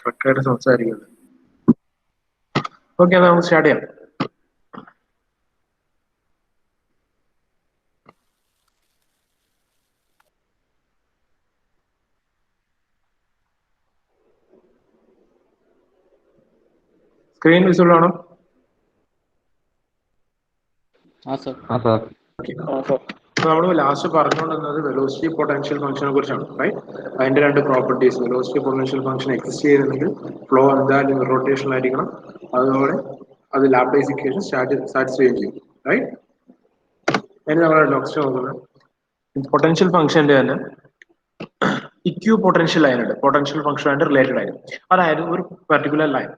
ട്രക്കായിട്ട് സംസാരിക്കുന്നത്. ഓക്കെ, എന്നാൽ നമുക്ക് സ്റ്റാർട്ട് ചെയ്യാം. സ്ക്രീൻ വിസിബിൾ ആണോ? നമ്മൾ ലാസ്റ്റ് പറഞ്ഞുകൊണ്ടിരുന്നത് വെലോസിറ്റി പൊട്ടൻഷ്യൽ ഫംഗ്ഷനെ കുറിച്ചാണ്, റൈറ്റ്? അതിന്റെ രണ്ട് properties, velocity potential function exist ചെയ്യുന്നുണ്ടെങ്കിൽ ഫ്ലോ എന്തായാലും റൊട്ടേഷൻ ആയിരിക്കണം, അതുപോലെ അത് ലാപ്ലേസ് ഇക്വേഷൻ സാറ്റിസ്ഫൈ ചെയ്യും, റൈറ്റ്? ഇനി നമ്മുടെ നെക്സ്റ്റ് നോക്കുന്നത് പൊട്ടൻഷ്യൽ ഫംഗ്ഷന്റെ തന്നെ ഇക്യൂ പൊട്ടൻഷ്യൽ ലൈൻ ഉണ്ട്, പൊട്ടൻഷ്യൽ ഫംഗ്ഷനുമായിട്ട് റിലേറ്റഡ് ആയിട്ട്. അതായത് ഒരു particular line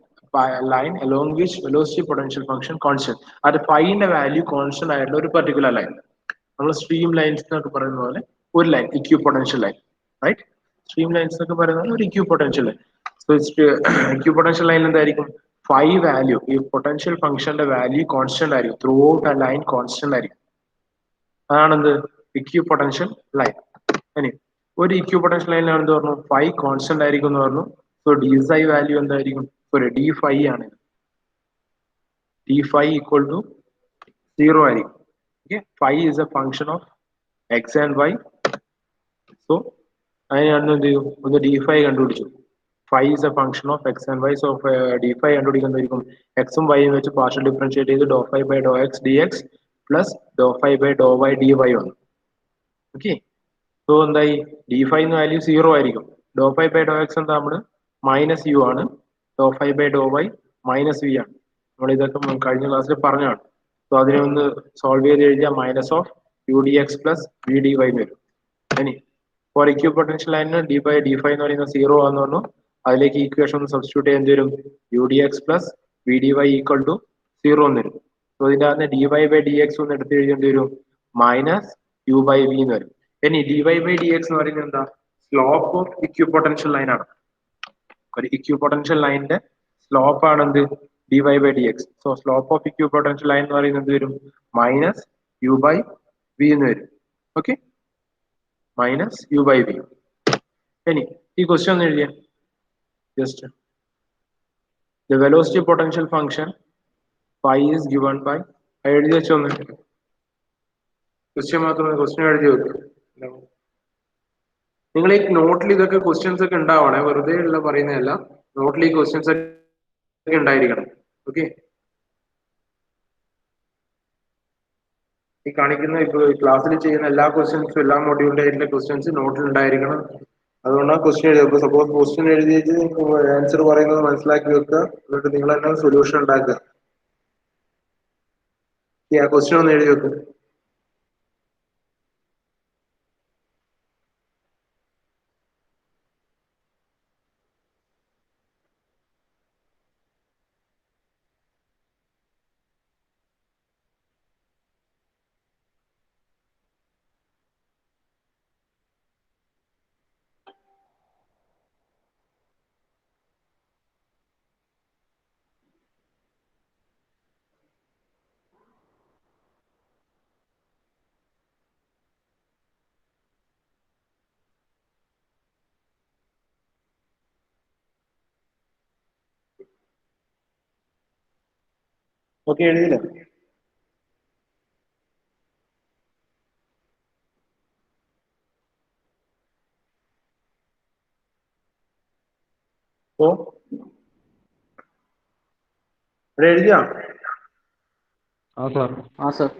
along which velocity potential function constant, അത് ഫൈന്റെ വാല്യൂ കോൺസ്റ്റന്റ് ആയിട്ടുള്ള ഒരു പെർട്ടിക്കുലർ ലൈൻ, നമ്മൾ സ്ട്രീം ലൈൻസ് എന്നൊക്കെ പറയുന്ന പോലെ ഒരു line equipotential line, right? Stream lines എന്നൊക്കെ പറയുന്നത് ഒരു equipotential line. So equipotential line എന്തായിരിക്കും? ഫൈ വാല്യൂ, ഈ പൊട്ടൻഷ്യൽ ഫംഗ്ഷന്റെ വാല്യൂ കോൺസ്റ്റന്റ് ആയിരിക്കും, ത്രൂ ഔട്ട് ആ ലൈൻ കോൺസ്റ്റന്റ് ആയിരിക്കും. അതാണെന്ത്? Equipotential line. ഇനി ഒരു ഇക്യൂ പൊട്ടൻഷ്യൽ ലൈനിൽ എന്ത് പറഞ്ഞു? ഫൈ കോൺസ്റ്റന്റ് ആയിരിക്കും എന്ന് പറഞ്ഞു. സോ ഡി ഫൈ വാല്യൂ എന്തായിരിക്കും? സോറി, ഡി ഫൈ ആണ്, ഡി ഫൈ ഈക്വൽ ടു 0 ആയിരിക്കും. Okay, phi is a function of x and y. So അതിനാണ് എന്ത് ചെയ്യും? ഒന്ന് ഡി ഫൈ കണ്ടുപിടിച്ചു. Phi is a function of x and y. So d phi കണ്ടുപിടിക്കുന്നതായിരിക്കും എക്സും വൈയും വെച്ച് പാർഷ്യൽ ഡിഫറൻഷിയേറ്റ് ചെയ്ത് dou phi by Dr x d x plus dou phi by Dr y d y ആണ്. ഓക്കെ, സോ എന്തായി? D phi value 0 ആയിരിക്കും. Dou phi by Dr x എന്താ? നമ്മള് മൈനസ് യു ആണ്. ഡോ phi by Dr y minus v ആണ്. നമ്മൾ ഇതൊക്കെ കഴിഞ്ഞ ക്ലാസ്സിൽ പറഞ്ഞതാണ്. സോ അതിനെ ഒന്ന് സോൾവ് ചെയ്ത് കഴിഞ്ഞാൽ minus of u d x plus v d y വരും. ഇനി ഫോർ ഇക്യൂ പൊട്ടൻഷ്യൽ ലൈനിന് ഡി ബൈ ഡി ഫൈ എന്ന് പറയുന്നത് 0 ആണെന്ന് പറഞ്ഞു. അതിലേക്ക് ഈക്വേഷൻ ഒന്ന് സബ്സ്റ്റിറ്റ്യൂട്ട് ചെയ്യാൻ വരും. U d x plus v d y equal to 0 എന്ന് വരും. സോ ഇതിന്റെ അകത്ത് d y by d x ഒന്ന് എടുത്ത് എഴുതേണ്ടി വരും, മൈനസ് യു ബൈ വി എന്ന് വരും. ഇനി d y by d x എന്ന് പറയുന്നത് എന്താ? Slope of equipotential line ആണ്. ഒരു ഇക്യൂ പൊട്ടൻഷ്യൽ ലൈനിന്റെ സ്ലോപ്പ് ആണ് എന്ത്? D y by d x. So slope of equipotential line എന്ന് പറയുന്നത് എന്ത് വരും? മൈനസ് യു ബൈ വി എന്ന് വരും. Okay, minus u by v. ഇനി ഈ ക്വസ്റ്റ്യൻ ഒന്ന് എഴുതിയ just the velocity potential function phi is given by, എഴുതി വെച്ചൊന്ന് ക്വസ്റ്റ്യൻ മാത്രം, ക്വസ്റ്റ്യൻ എഴുതി വെക്കും. നിങ്ങൾ ഈ നോട്ടിൽ ഇതൊക്കെ ക്വസ്റ്റ്യൻസ് ഒക്കെ ഉണ്ടാവണേ, വെറുതെ ഉള്ള പറയുന്നതല്ല. നോട്ടിൽ ഈ ക്വസ്റ്റ്യൻസ് ഒക്കെ ഉണ്ടായിരിക്കണം. ഓക്കെ, ഈ കാണിക്കുന്ന ഇപ്പൊ ക്ലാസ്സിൽ ചെയ്യുന്ന എല്ലാ ക്വസ്റ്റ്യൻസും എല്ലാ മൊഡ്യൂളിന്റെ ക്വസ്റ്റ്യൻസ് നോട്ടിൽ ഉണ്ടായിരിക്കണം. അതുകൊണ്ടാണ് ക്വസ്റ്റ്യൻ എഴുതുക. ഇപ്പൊ സപ്പോസ് ക്വസ്റ്റ്യൻ എഴുതിയിട്ട് ആൻസർ പറയുന്നത് മനസ്സിലാക്കി വെക്കുക, എന്നിട്ട് നിങ്ങൾ തന്നെ സൊല്യൂഷൻ ഉണ്ടാക്കുക. ആ ക്വസ്റ്റ്യൻ ഒന്ന് എഴുതി വെക്കും. ഓക്കെ, എഴുതിയില്ല? ഓ, ഇവിടെ എഴുതിയാ? ആ സർ.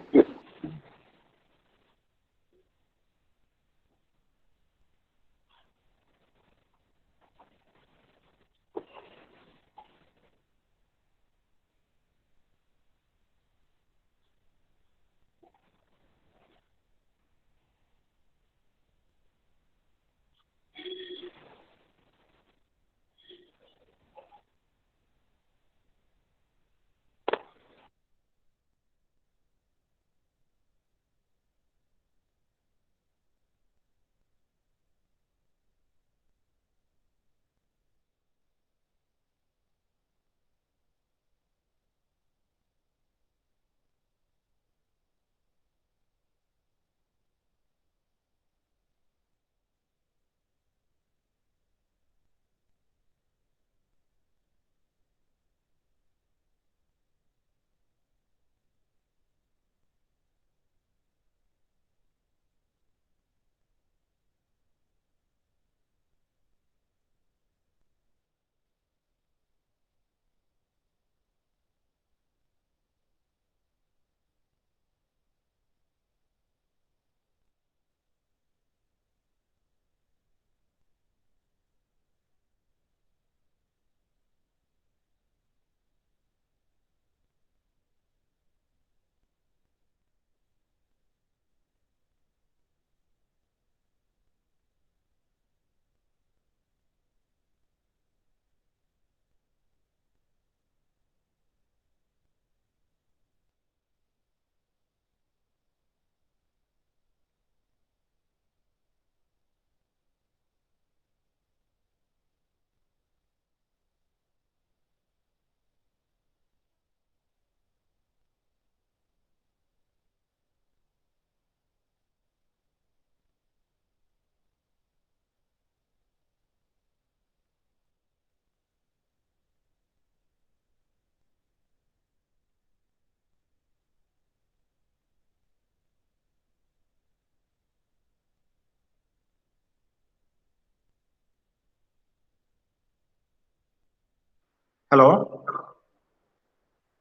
ഹലോ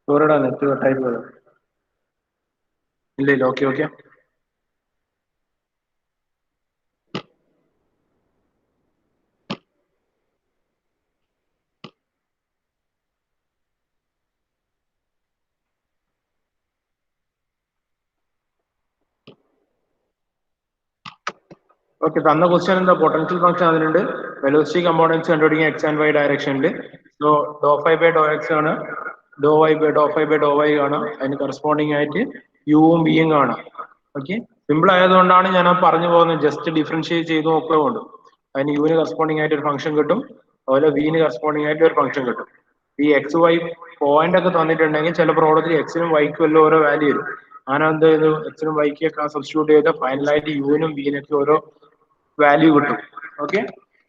സോറിടാ നെറ്റ് കട്ടായി പോയത്. ഇല്ല ഓക്കെ ഓക്കെ. ഓക്കെ, തന്ന ക്വസ്റ്റ്യൻ എന്താ? പൊട്ടൻഷ്യൽ ഫംഗ്ഷൻ അതിലുണ്ട്, വെലോസിറ്റി കമ്പോണൻസ് കണ്ടുപിടിക്കാൻ എക്സ് ആൻഡ് വൈ ഡയറക്ഷനിൽ. So doh phi by Dr x ആണ്, ഡോ ഫൈ ബൈ ഡോ വൈ കാണാം, അതിന് കറസ്പോണ്ടിങ് ആയിട്ട് യുവും വിയും കാണാം. ഓക്കെ, സിമ്പിൾ ആയതുകൊണ്ടാണ് ഞാൻ പറഞ്ഞു പോകുന്നത്, ജസ്റ്റ് ഡിഫറൻഷിയേറ്റ് ചെയ്ത് നോക്കുകയുള്ളൂ. അതിന് യുവിന് കറസ്പോണ്ടിങ് ആയിട്ട് ഒരു ഫംഗ്ഷൻ കിട്ടും, അതുപോലെ വിന് കറസ്പോണ്ടിങ് ആയിട്ട് ഒരു ഫംഗ്ഷൻ കിട്ടും. ഈ എക്സ് വൈ പോയിന്റ് ഒക്കെ തന്നിട്ടുണ്ടെങ്കിൽ ചില പ്രോബ്ലത്തിൽ എക്സിനും വൈക്കും എല്ലാം ഓരോ വാല്യൂ വരും. അങ്ങനെ എന്ത് ചെയ്തു, എക്സിനും വൈക്കൊക്കെ സബ്സ്റ്റിറ്റ്യൂട്ട് ചെയ്ത് ഫൈനലായിട്ട് യുവിനും വിനൊക്കെ ഓരോ വാല്യൂ കിട്ടും. ഓക്കെ,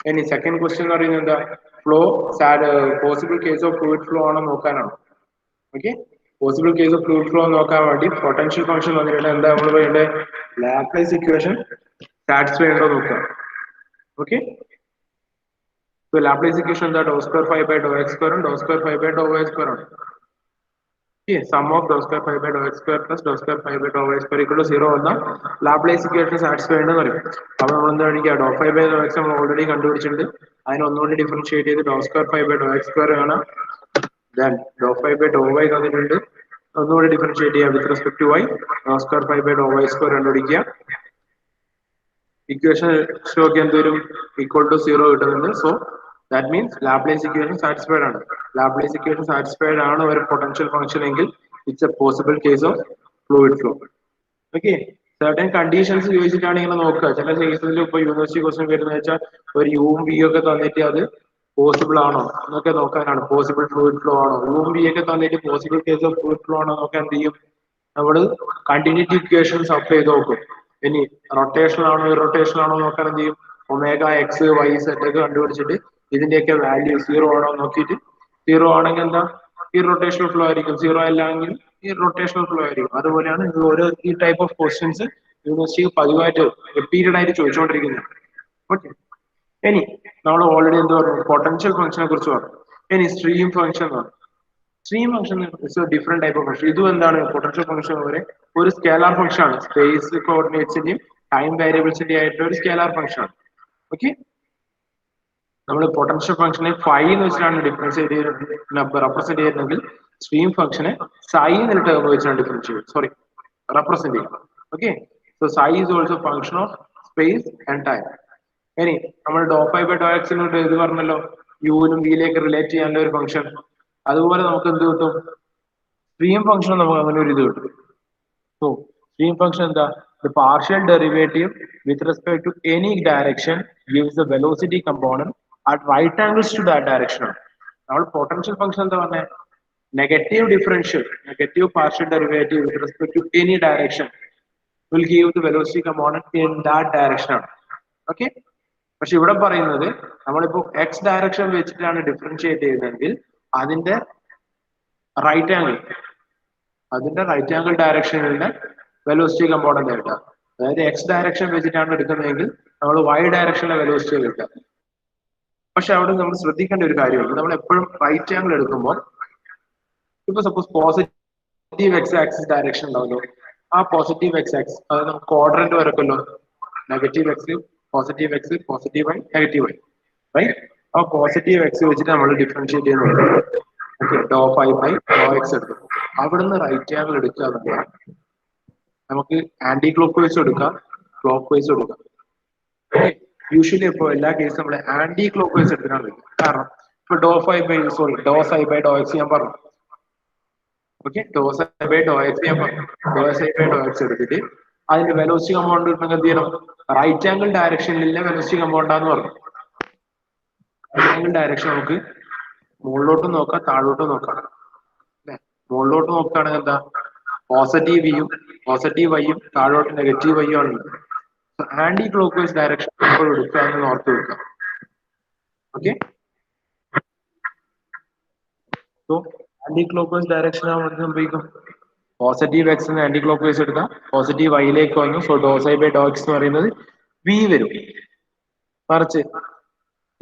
ഇനി സെക്കൻഡ് ക്വസ്റ്റ്യൻ എന്ന് പറയുന്നത് എന്താ? Flow possible case of fluid flow ആണോ നോക്കാനാണ്. Okay, possible case of fluid flow നോക്കാൻ വേണ്ടി പൊട്ടൻഷ്യൽ ഫംഗ്ഷൻ വന്നിട്ട് എന്താ നമ്മൾ വേണ്ടത്? ലാപ്ലേസ് ഇക്വേഷൻ സാറ്റിസ്ഫൈ ഉണ്ടോ നോക്കുക. Okay, so Laplace equation that dou square phi by dou x square and dou square phi by dou y square ആണ്. Okay, sum of dou square phi by dou x square plus dou square phi by dou y square equal to 0 വന്ന Laplace equation satisfied എന്ന് പറയും. അപ്പോൾ നമ്മൾ എന്താ കാണിക്കുക? dou phi by dou x നമ്മൾ already കണ്ടുപിടിച്ചിട്ടുണ്ട്, അതിനെ ഒന്നുകൂടി ഡിഫറൻഷിയേറ്റ് ചെയ്ത് dou square phi by dou x square കാണാം. Then dou phi by dou y തന്നിട്ടുണ്ട്, ഒന്നുകൂടി ഡിഫറൻഷിയേറ്റ് ചെയ്യുക with respect to y, dou square phi by dou y square കണ്ടുപിടിക്കുക. Equation നോക്കി എന്ത് വരും? ഈക്വൽ ടു 0 കിട്ടുന്നുണ്ട്. So that means Laplace equation satisfied ആണ്. ലാപ്ലേസ് ഇക്വേഷൻ സാറ്റിസ്ഫൈഡ് ആണ് ഒരു പൊട്ടൻഷ്യൽ ഫംഗ്ഷൻ എങ്കിൽ it's a possible case of fluid flow. Okay, certain conditions ചോദിച്ചിട്ടാണ് ഇങ്ങനെ നോക്കുക. ചില കേസിൽ ഇപ്പൊ യൂണിവേഴ്സിറ്റി ക്വസ്റ്റ്യൻ വരുന്നത് വെച്ചാൽ ഒരു യുവും ബി ഒക്കെ തന്നിട്ട് അത് പോസിബിൾ ആണോ എന്നൊക്കെ നോക്കാനാണ്. പോസിബിൾ ഫ്ലൂയിഡ് ഫ്ലോ ആണോ, യുവും ബി ഒക്കെ തന്നിട്ട് possible case of fluid flow ആണോ നോക്കാൻ എന്ത് ചെയ്യും? നമ്മള് കണ്ടിന്യൂറ്റി ഇക്വേഷൻസ് അപ്ലൈ ചെയ്ത് നോക്കും. ഇനി റൊട്ടേഷൻ ആണോ ഇറൊട്ടേഷൻ ആണോ നോക്കാൻ എന്ത് ചെയ്യും? ഒമേഗ എക്സ് വൈ സെറ്റ് ഒക്കെ കണ്ടുപിടിച്ചിട്ട് ഇതിന്റെയൊക്കെ വാല്യൂ 0 ആണോ നോക്കിയിട്ട്, 0 ആണെങ്കിൽ എന്താ ഇറൊട്ടേഷണൽ ഫ്ലോ ആയിരിക്കും, 0 അല്ലെങ്കിൽ ഇറൊട്ടേഷണൽ ഫ്ലോ ആയിരിക്കും. അതുപോലെയാണ് ഓരോ ഈ ടൈപ്പ് ഓഫ് ക്വസ്റ്റ്യൻസ് യൂണിവേഴ്സിറ്റി പതിവായിട്ട് റിപ്പീറ്റഡ് ആയിട്ട് ചോദിച്ചുകൊണ്ടിരിക്കുന്നത്. ഓക്കെ, ഇനി നമ്മൾ ഓൾറെഡി എന്ത് പറഞ്ഞു? പൊട്ടൻഷ്യൽ ഫംഗ്ഷനെ കുറിച്ച് പറഞ്ഞു. ഇനി സ്ട്രീം ഫംഗ്ഷൻ ആണ്. Stream function is A different type of function. ഇതും എന്താണ്? പൊട്ടൻഷ്യൽ ഫംഗ്ഷൻ പോലെ ഒരു സ്കേലാർ ഫംഗ്ഷൻ ആണ്. സ്പേസ് കോർഡിനേറ്റ്സിന്റെയും ടൈം വേരിയബിൾസിന്റെയും ആയിട്ടുള്ള ഒരു സ്കേലാർ ഫംഗ്ഷൻ ആണ്. ഓക്കെ, നമ്മൾ പൊട്ടൻഷ്യൽ ഫംഗ്ഷനെ ഫൈ എന്ന് വെച്ചിട്ടാണ് റെപ്രസെന്റ് ചെയ്യുന്നതെങ്കിൽ സ്ട്രീം ഫംഗ്ഷനെ സൈ എന്ന ടേം വെച്ചാണ് റെപ്രസെന്റ് ചെയ്യുന്നത്. Okay, so psi is also function of space and time. ഇനി നമ്മൾ ഡോ ഫൈ ബൈ ഡോ എക്സിനോട്ട് ഇത് പറഞ്ഞല്ലോ, യുവിനും വിയിലേക്ക് റിലേറ്റ് ചെയ്യാനുള്ള ഒരു ഫംഗ്ഷൻ. അതുപോലെ നമുക്ക് എന്ത് കിട്ടും? സ്ട്രീം ഫംഗ്ഷൻ നമുക്ക് അങ്ങനെ ഒരു ഇത് കിട്ടും. സോ സ്ട്രീം ഫംഗ്ഷൻ എന്താ? The partial derivative with respect to any direction gives the velocity component at right angles to that direction. നമ്മൾ പൊട്ടൻഷ്യൽ ഫംഗ്ഷൻ എന്താ പറഞ്ഞത്? Negative differential, negative partial derivative with respect to any direction will give the velocity component in that direction ആണ്. Okay, പക്ഷെ ഇവിടെ പറയുന്നത് നമ്മളിപ്പോ X direction വെച്ചിട്ടാണ് differentiate ചെയ്യുന്നതെങ്കിൽ അതിന്റെ റൈറ്റ് ആംഗിൾ ഡയറക്ഷനിലെ വെലോസിറ്റി കമ്പോണന്റ് എടുക്കുക. അതായത് എക്സ് ഡയറക്ഷൻ വെച്ചിട്ടാണ് എടുക്കുന്നതെങ്കിൽ നമ്മൾ വൈ ഡയറക്ഷനിലെ വെലോസിറ്റി എടുക്കുക. പക്ഷെ അവിടെ നമ്മൾ ശ്രദ്ധിക്കേണ്ട ഒരു കാര്യമുണ്ട്. നമ്മൾ എപ്പോഴും റൈറ്റ് ആംഗിൾ എടുക്കുമ്പോൾ ഇപ്പൊ suppose positive x axis direction ഉണ്ടാവല്ലോ, ആ പോസിറ്റീവ് എക്സ് ആക്സിസ് അത് നമുക്ക് ക്വാഡ്രന്റ് വരക്കല്ലോ, negative x positive x positive y negative y, right? ആ പോസിറ്റീവ് എക്സ് വെച്ചിട്ട് നമ്മൾ ഡിഫറൻഷിയേറ്റ് ചെയ്യുന്നത്. Okay, dou phi by Dr x എടുക്കും. അവിടുന്ന് റൈറ്റ് ആംഗിൾ എടുക്കുക എന്നുള്ളത് നമുക്ക് ആന്റി ക്ലോക്ക് വൈസ് എടുക്കാം, ക്ലോക്ക് വൈസ് എടുക്കാം. യൂഷ്വലി ഇപ്പൊ എല്ലാ കേസും നമ്മൾ ആന്റി ക്ലോക്ക് വൈസ് എടുത്തിട്ടാണ് വരും. കാരണം ഇപ്പൊ ഡോ സൈ ബൈ ഡോ എക്സ് ഞാൻ പറഞ്ഞു. Okay, doh psi by Dr x ഞാൻ പറഞ്ഞു. ഡോ സൈ ബൈ ഡോ എക്സ് എടുത്തിട്ട് അതിന്റെ വെലോസിറ്റി കമ്പൗണ്ട് കിട്ടണമെങ്കിൽ എന്ത് ചെയ്യണം? റൈറ്റ് ആംഗിൾ ഡയറക്ഷനിലെ വെലോസിറ്റി കമ്പൗണ്ടാന്ന് പറഞ്ഞു. റൈറ്റ് ആംഗിൾ ഡയറക്ഷൻ നമുക്ക് മുകളിലോട്ടും നോക്കാം താഴോട്ടും നോക്കാം. അല്ലെ, മുകളിലോട്ട് നോക്കുകയാണെങ്കിൽ എന്താ? പോസിറ്റീവ് വിയും പോസിറ്റീവ് വൈയും താഴോട്ട് നെഗറ്റീവ് വൈയും ആണ്. ആന്റി ക്ലോക്ക് വൈസ് ഡയറക്ഷൻ ഇപ്പോൾ എടുക്കാമെന്ന് ഓർത്ത് വെക്കുക. Okay, so anticlockwise direction ആവുമ്പോൾ സംഭവിക്കും positive x anti clock vice എടുക്കാം, പോസിറ്റീവ് വൈയിലേക്ക് വന്നു. So doh psi by Dr x എന്ന് പറയുന്നത് വി വരും. മറിച്ച്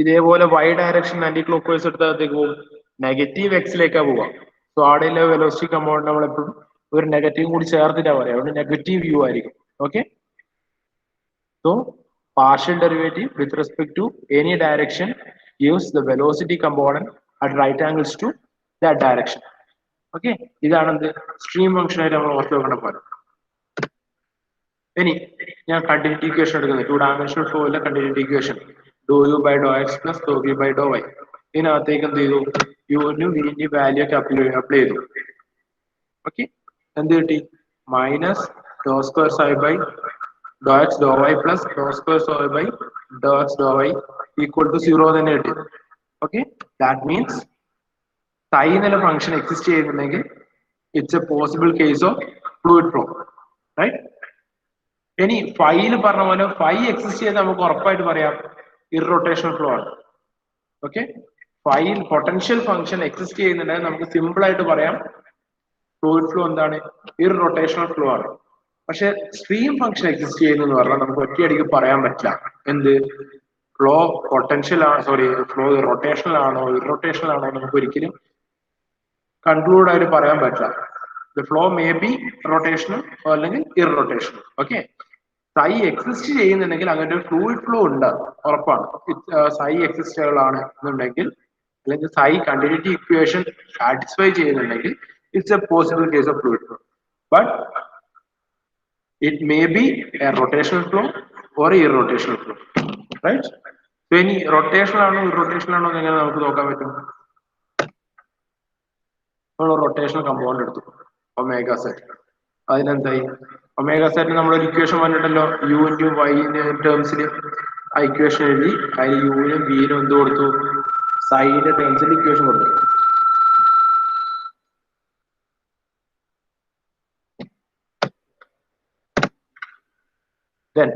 ഇതേപോലെ y direction anticlockwise എടുത്താൽ പോകും നെഗറ്റീവ് എക്സിലേക്കാണ് പോവുക. സോ ആടെയുള്ള വെലോസിറ്റി കമ്പോണന്റ് നമ്മൾ എപ്പോഴും ഒരു നെഗറ്റീവ് കൂടി ചേർത്തിട്ടാ പറയാം, അതുകൊണ്ട് നെഗറ്റീവ് യു ആയിരിക്കും. Okay, so partial derivative with respect to any direction gives the velocity component at right angles to that direction. Okay, ഇതാണ് എന്ത് സ്ട്രീം ഫംഗ്ഷൻ ആയിട്ട് നമ്മൾ ഓർത്ത് വെക്കേണ്ട പോലെ. ഇനി ഞാൻ കണ്ടിന്യൂറ്റി ഇക്വേഷൻ എടുക്കുന്നത് 2 dimensional ഫ്ലോയിലെ continuity equation dou u by Dr x plus dou v by Dr y. ഇതിനകത്തേക്ക് എന്ത് ചെയ്തു, യുവിനും വിന്റെ വാല്യൂ ഒക്കെ അപ്ലൈ ചെയ്തു. ഓക്കെ, എന്ത് കിട്ടി, minus doh square psi by Dr x doh y plus doh square psi by Dr x doh y equal to 0 തന്നെ കിട്ടി. ഓക്കെ, ദാറ്റ് മീൻസ് സൈ എന്നുള്ള ഫംഗ്ഷൻ എക്സിസ്റ്റ് ചെയ്യുന്നുണ്ടെങ്കിൽ it's a possible case of fluid flow, right. ഇനി ഫൈയിൽ പറഞ്ഞ പോലെ phi exist ചെയ്ത് നമുക്ക് ഉറപ്പായിട്ട് പറയാം ഇറൊട്ടേഷണൽ ഫ്ലോ ആണ്. ഓക്കെ, ഫൈയിൽ പൊട്ടൻഷ്യൽ ഫംഗ്ഷൻ എക്സിസ്റ്റ് ചെയ്യുന്നുണ്ടെങ്കിൽ നമുക്ക് സിമ്പിൾ ആയിട്ട് പറയാം ഫ്ലൂയിഡ് ഫ്ലോ എന്താണ്, ഇറൊട്ടേഷണൽ ഫ്ലോ ആണ്. പക്ഷെ സ്ട്രീം ഫംഗ്ഷൻ എക്സിസ്റ്റ് ചെയ്യുന്നു പറഞ്ഞാൽ നമുക്ക് ഒറ്റയടിക്ക് പറയാൻ പറ്റില്ല എന്ത് ഫ്ലോ പൊട്ടൻഷ്യൽ ആണ്, സോറി ഫ്ലോ റൊട്ടേഷണൽ ആണോ ഇറൊട്ടേഷണൽ ആണോ നമുക്ക് ഒരിക്കലും കൺക്ലൂഡ് ആയിട്ട് പറയാൻ പറ്റില്ല. The flow may be rotational അല്ലെങ്കിൽ ഇറൊട്ടേഷണൽ. ഓക്കെ, സൈ എക്സിസ്റ്റ് ചെയ്യുന്നുണ്ടെങ്കിൽ അങ്ങനെ ഒരു ഫ്ലൂയിഡ് ഫ്ലോ ഉണ്ട് ഉറപ്പാണ്. സൈ എക്സിസ്റ്റബിൾ ആണ് എന്നുണ്ടെങ്കിൽ അല്ലെങ്കിൽ സൈ കണ്ടിന്യൂറ്റി ഇക്വേഷൻ സാറ്റിസ്ഫൈ ചെയ്യുന്നുണ്ടെങ്കിൽ it's a possible case of fluid flow. But it may be a rotational flow or irrotational flow, right? So any rotational ആണോ irrotational ആണോ എങ്ങനെ നമുക്ക് നോക്കാൻ പറ്റും, നമ്മൾ റൊട്ടേഷണൽ കമ്പൗണ്ട് എടുത്തു ഒമേഗ സെറ്റ്. അതിനെന്തായി, ഒമേഗ സെറ്റിന് നമ്മളൊരു ഇക്വേഷൻ വന്നിട്ടല്ലോ യുവിന്റെയും വൈന്റെ ടേംസിൽ. ആ ഇക്വേഷൻ എഴുതി അതിൽ യുവിനും വിനും എന്ത് കൊടുത്തു, സൈന്റെ ടേംസിൽ ഇക്വേഷൻ കൊടുത്തു. Then